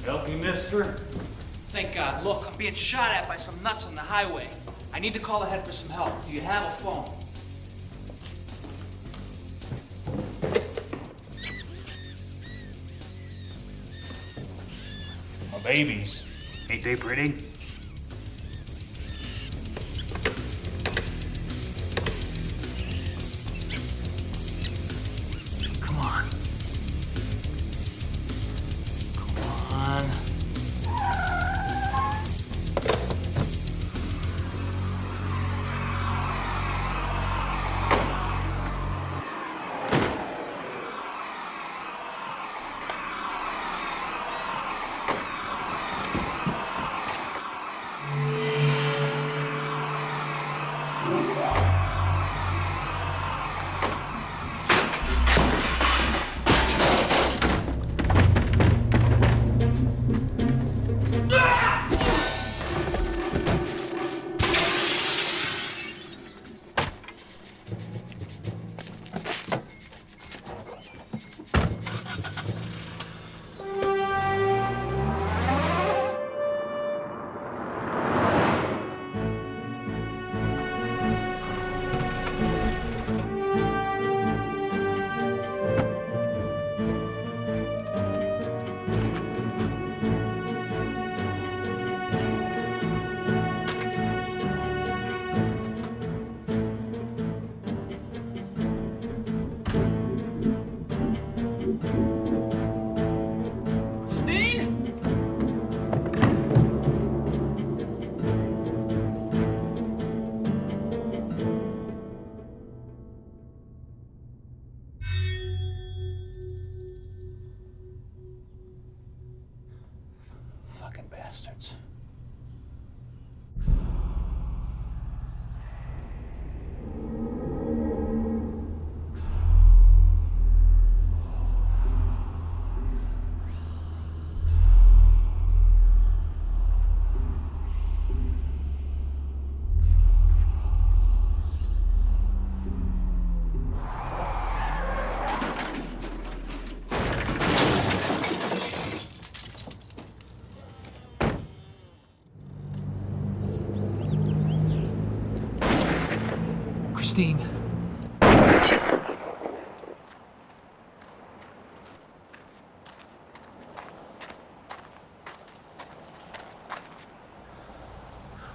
Help you, mister? Thank God. Look, I'm being shot at by some nuts on the highway. I need to call ahead for some help. Do you have a phone? My babies. Ain't they pretty? Come on. Come on. Fucking bastards. Christine.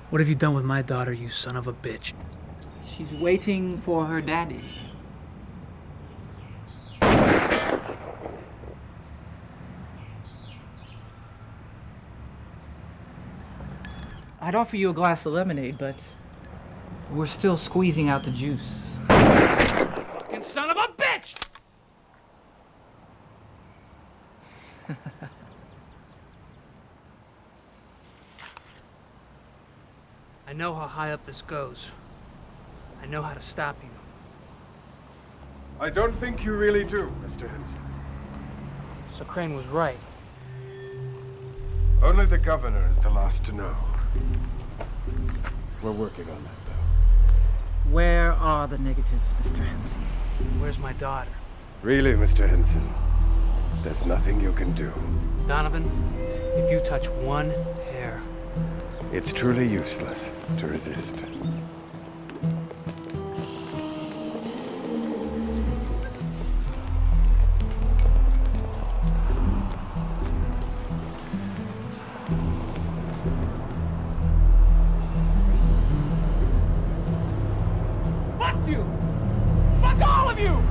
What have you done with my daughter, you son of a bitch? She's waiting for her daddy. I'd offer you a glass of lemonade, but We're still squeezing out the juice. Fucking son of a bitch! I know how high up this goes. I know how to stop you. I don't think you really do, Mr. Henson. So Crane was right. Only the governor is the last to know. We're working on that, though. Where are the negatives, Mr. Henson? Where's my daughter? Really, Mr. Henson, there's nothing you can do. Donovan, if you touch one hair, It's truly useless to resist. Fuck you! Fuck all of you!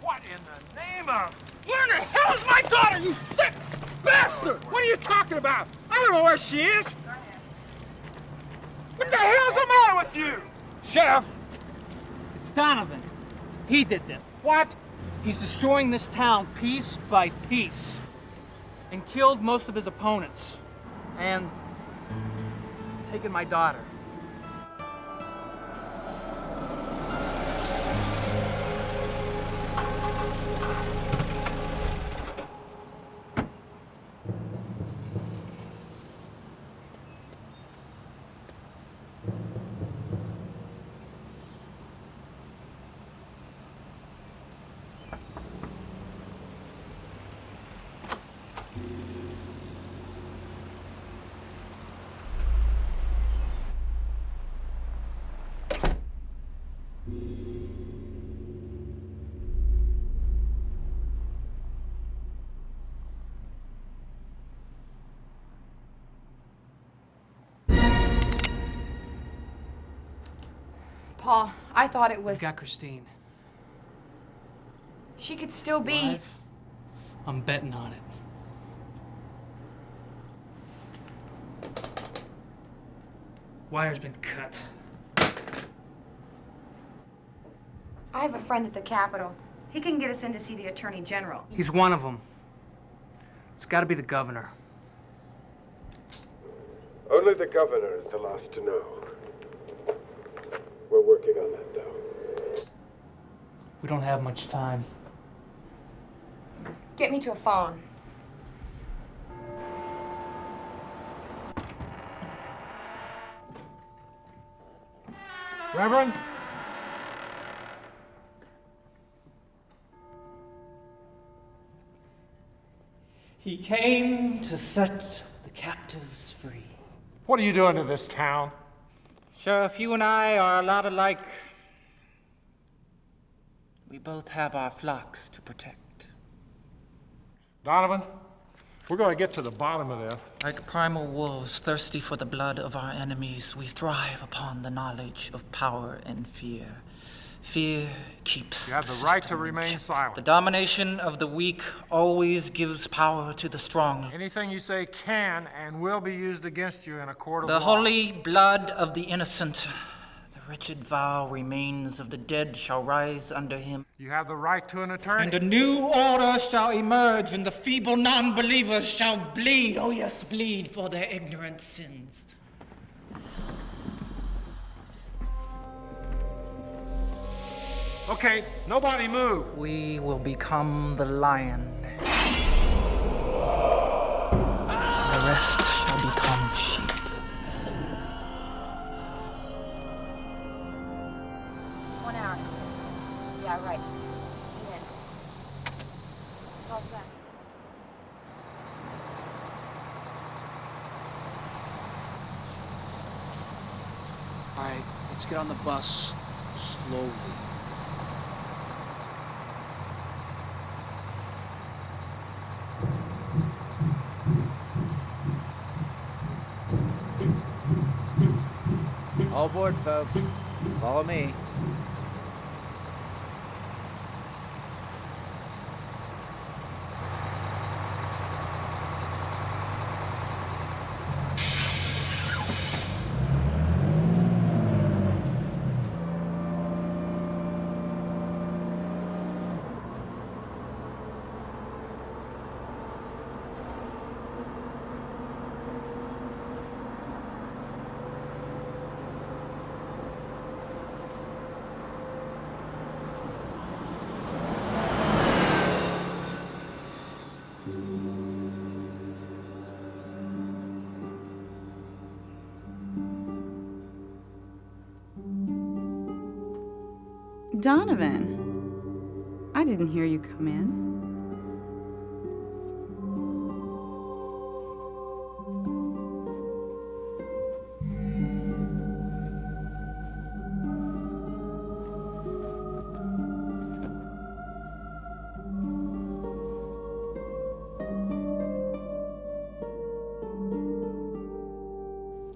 What in the name of... Where in the hell is my daughter, you sick bastard? What are you talking about? I don't know where she is. What the hell's the matter with you? Sheriff! it's Donovan. He did this. What? He's destroying this town piece by piece. And killed most of his opponents. And taken my daughter. Paul, I thought it was... I got Christine. She could still be... Alive? I'm betting on it. Wire's been cut. I have a friend at the Capitol. He can get us in to see the Attorney General. He's one of them. It's got to be the governor. Only the governor is the last to know. We're working on that, though. We don't have much time. Get me to a phone. Reverend? He came to set the captives free. What are you doing to this town? Sheriff, you and I are a lot alike. We both have our flocks to protect. Donovan, we're going to get to the bottom of this. Like primal wolves thirsty for the blood of our enemies, we thrive upon the knowledge of power and fear. Fear keeps You have the right to remain silent. The domination of the weak always gives power to the strong. Anything you say can and will be used against you in a court of The law. holy blood of the innocent, the wretched vow remains of the dead shall rise under him. You have the right to an attorney. And a new order shall emerge, and the feeble non-believers shall bleed, oh yes, bleed for their ignorant sins. Okay, nobody move. We will become the lion. The rest shall become sheep. Yeah, right. In. All set. All right, let's get on the bus slowly. All aboard, folks. Follow me. Donovan, I didn't hear you come in.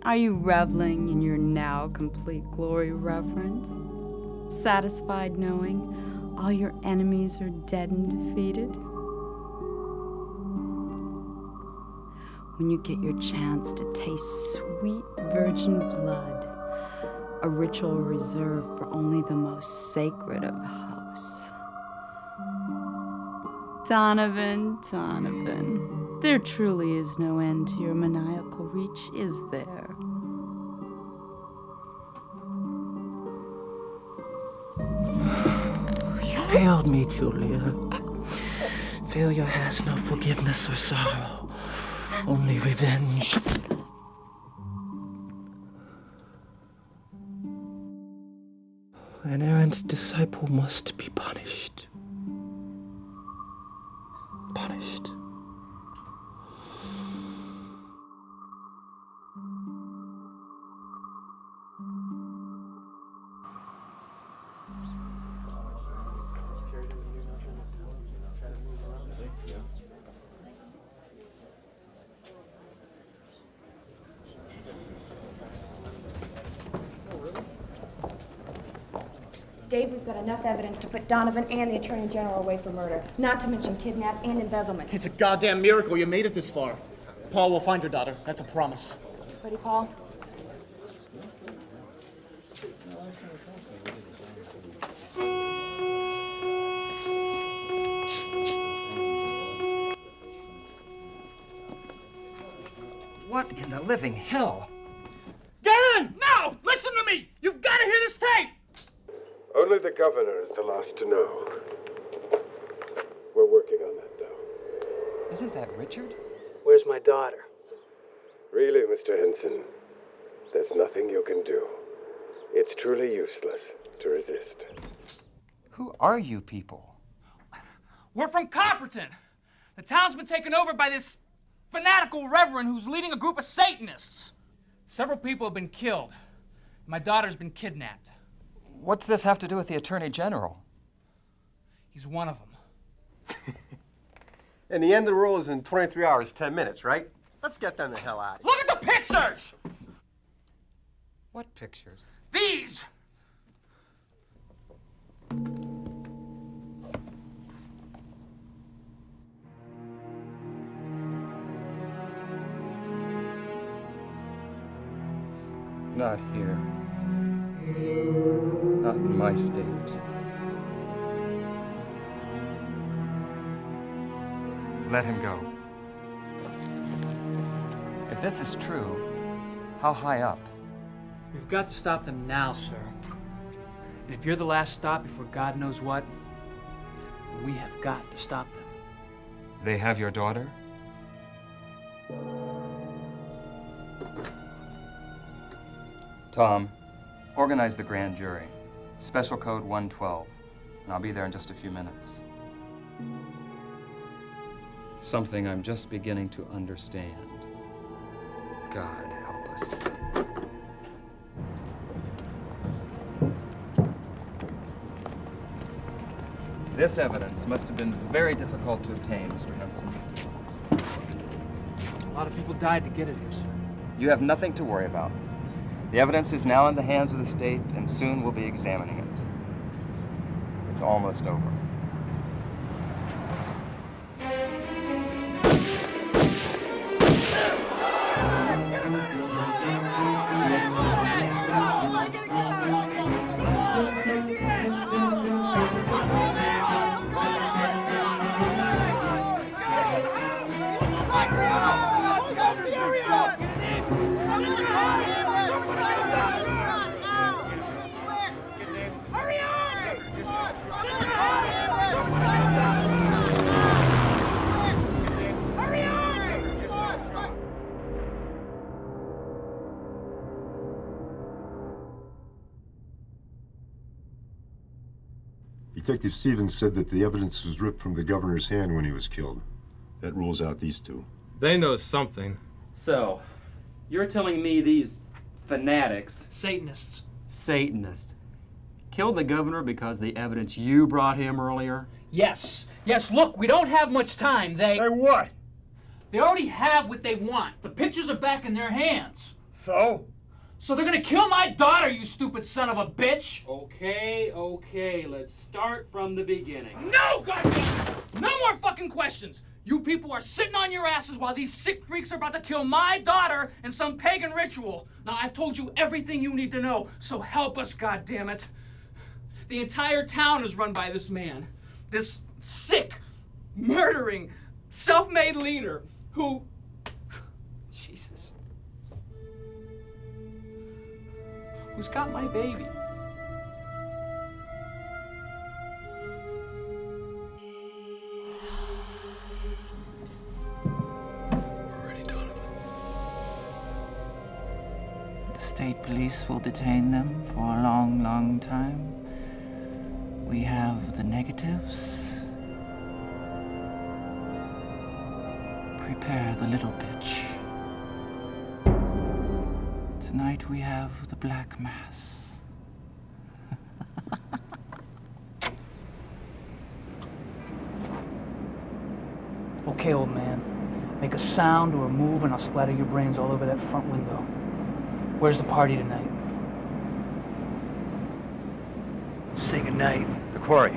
Are you reveling in your now complete glory, Reverend? Satisfied knowing all your enemies are dead and defeated? When you get your chance to taste sweet virgin blood, a ritual reserved for only the most sacred of hosts. Donovan, Donovan, there truly is no end to your maniacal reach, is there? You failed me, Julia. Failure has no forgiveness or sorrow, only revenge. An errant disciple must be punished. Punished. Dave, we've got enough evidence to put Donovan and the Attorney General away for murder, not to mention kidnap and embezzlement. It's a goddamn miracle you made it this far. Paul will find your daughter. That's a promise. Ready, Paul? What in the living hell? Get in! No! Listen to me! You've got to hear this tape! Only the governor is the last to know. We're working on that, though. Isn't that Richard? Where's my daughter? Really, Mr. Henson, there's nothing you can do. It's truly useless to resist. Who are you people? We're from Copperton. The town's been taken over by this fanatical reverend who's leading a group of Satanists. Several people have been killed. My daughter's been kidnapped. What's this have to do with the Attorney General? He's one of them. And the end of the rule is in 23 hours, 10 minutes, right? Let's get them the hell out of here. Look at the pictures! What pictures? These! Not here. Not in my state. Let him go. If this is true, how high up? We've got to stop them now, sir. And if you're the last stop before God knows what, we have got to stop them. They have your daughter? Tom, organize the grand jury. Special Code 112. and I'll be there in just a few minutes. Something I'm just beginning to understand. God help us. This evidence must have been very difficult to obtain, Mr. Henson. A lot of people died to get it here, sir. You have nothing to worry about. The evidence is now in the hands of the state, and soon we'll be examining it. It's almost over. Detective Stevens said that the evidence was ripped from the governor's hand when he was killed. That rules out these two. They know something. So, you're telling me these fanatics... Satanists. Satanists. Killed the governor because the evidence you brought him earlier? Yes. Yes, look, we don't have much time. They what? They already have what they want. The pictures are back in their hands. So? So they're gonna kill my daughter, you stupid son of a bitch! Okay, let's start from the beginning. No, goddamn! No more fucking questions! You people are sitting on your asses while these sick freaks are about to kill my daughter in some pagan ritual. Now, I've told you everything you need to know, so help us, goddammit. The entire town is run by this man. This sick, murdering, self-made leader who... Jesus. Who's got my baby? The state police will detain them for a long, long time. We have the negatives. Prepare the little bitch. Tonight we have the Black Mass. Okay, old man. Make a sound or a move and I'll splatter your brains all over that front window. Where's the party tonight? Say goodnight. The quarry.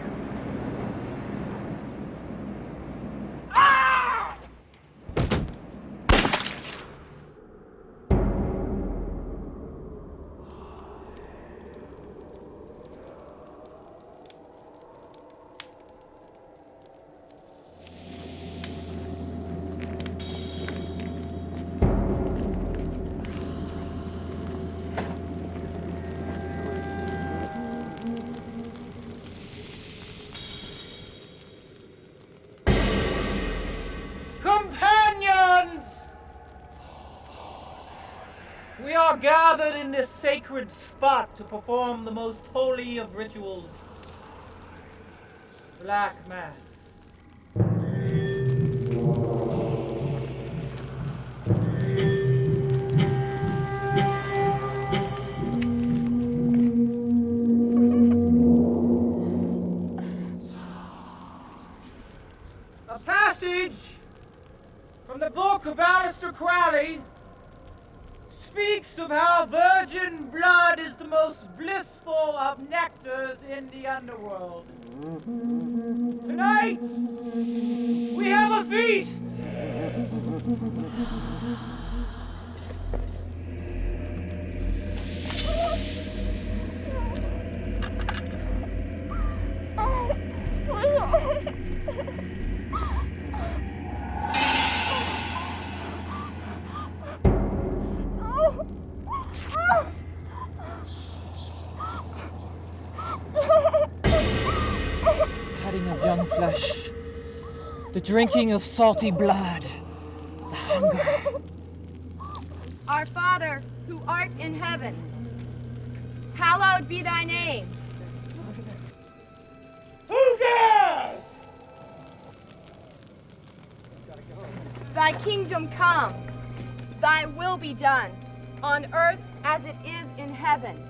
Companions! We are gathered in this sacred spot to perform the most holy of rituals, Black Mass. A passage from the book of Aleister Crowley speaks of how virgin blood is the most blissful of nectars in the underworld. Tonight, we have a feast! Cutting of young flesh, the drinking of salty blood, the hunger. Our Father, who art in heaven, hallowed be thy name. Thy kingdom come. Thy will be done, on earth as it is in heaven.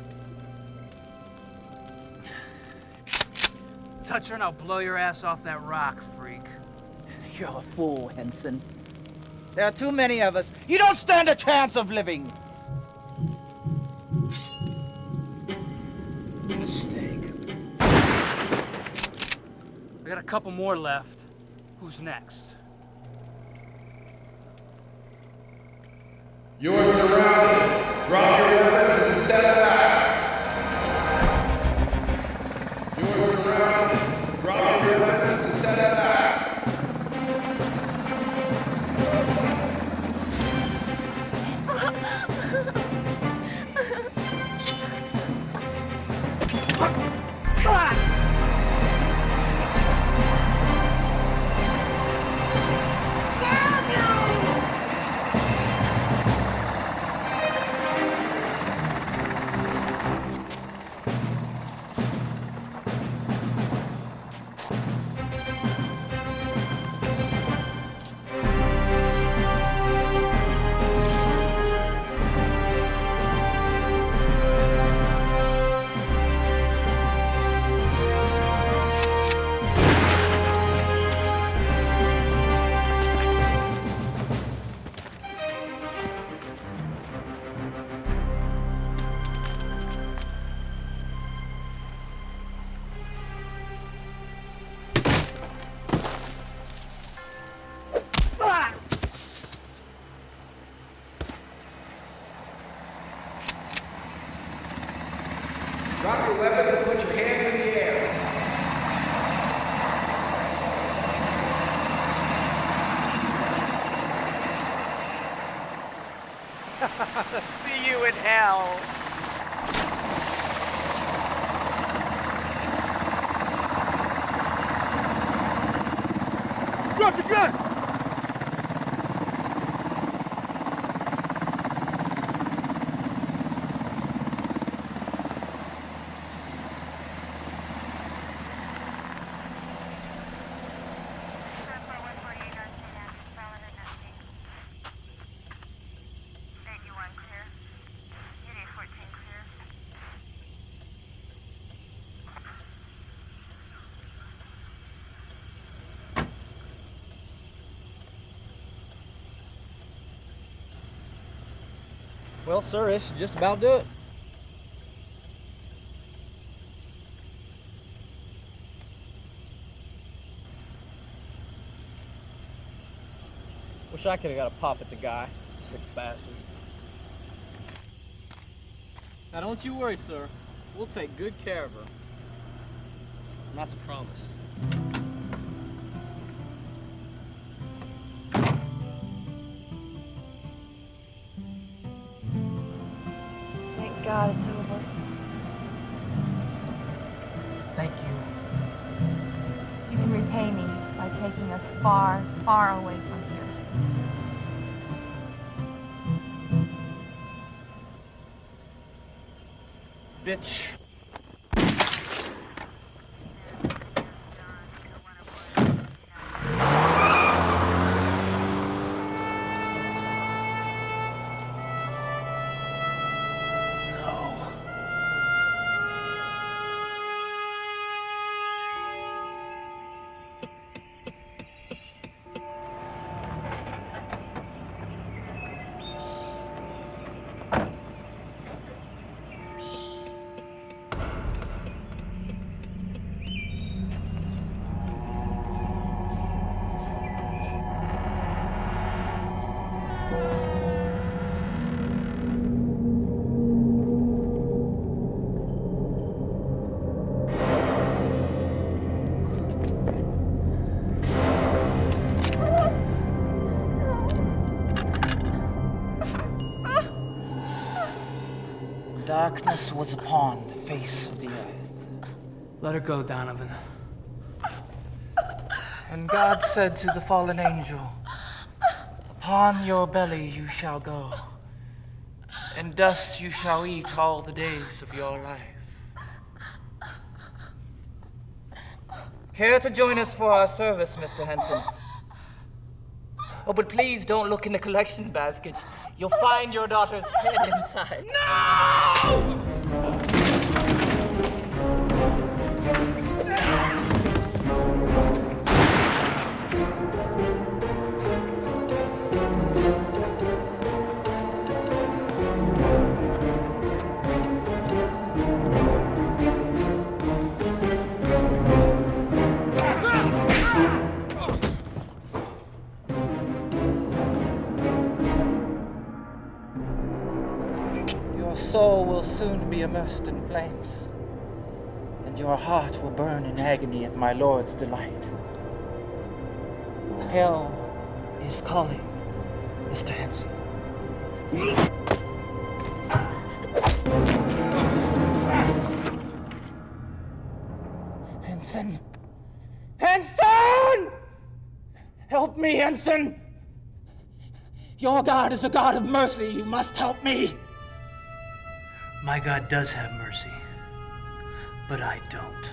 Touch her and I'll blow your ass off that rock, freak. You're a fool, Henson. There are too many of us. You don't stand a chance of living. Mistake. I got a couple more left. Who's next? You are surrounded. Drop your weapons and step back. You are surrounded. Drop your weapons and step back. Drop your weapons and put your hands in the air. See you in hell. Drop the gun! Well, sir, this should just about do it. Wish I could have got a pop at the guy. Sick bastard. Now don't you worry, sir. We'll take good care of her. And that's a promise. Thank God it's over. Thank you. You can repay me by taking us far, far away from here. Bitch. Darkness was upon the face of the earth. Let her go, Donovan. And God said to the fallen angel, upon your belly you shall go, and dust you shall eat all the days of your life. Care to join us for our service, Mr. Henson? Oh, but please don't look in the collection basket. You'll find your daughter's head inside. No! Your soul will soon be immersed in flames, and your heart will burn in agony at my Lord's delight. Hell is calling, Mr. Henson. Henson! Henson! Help me, Henson! Your God is a God of mercy. You must help me. My God does have mercy, but I don't.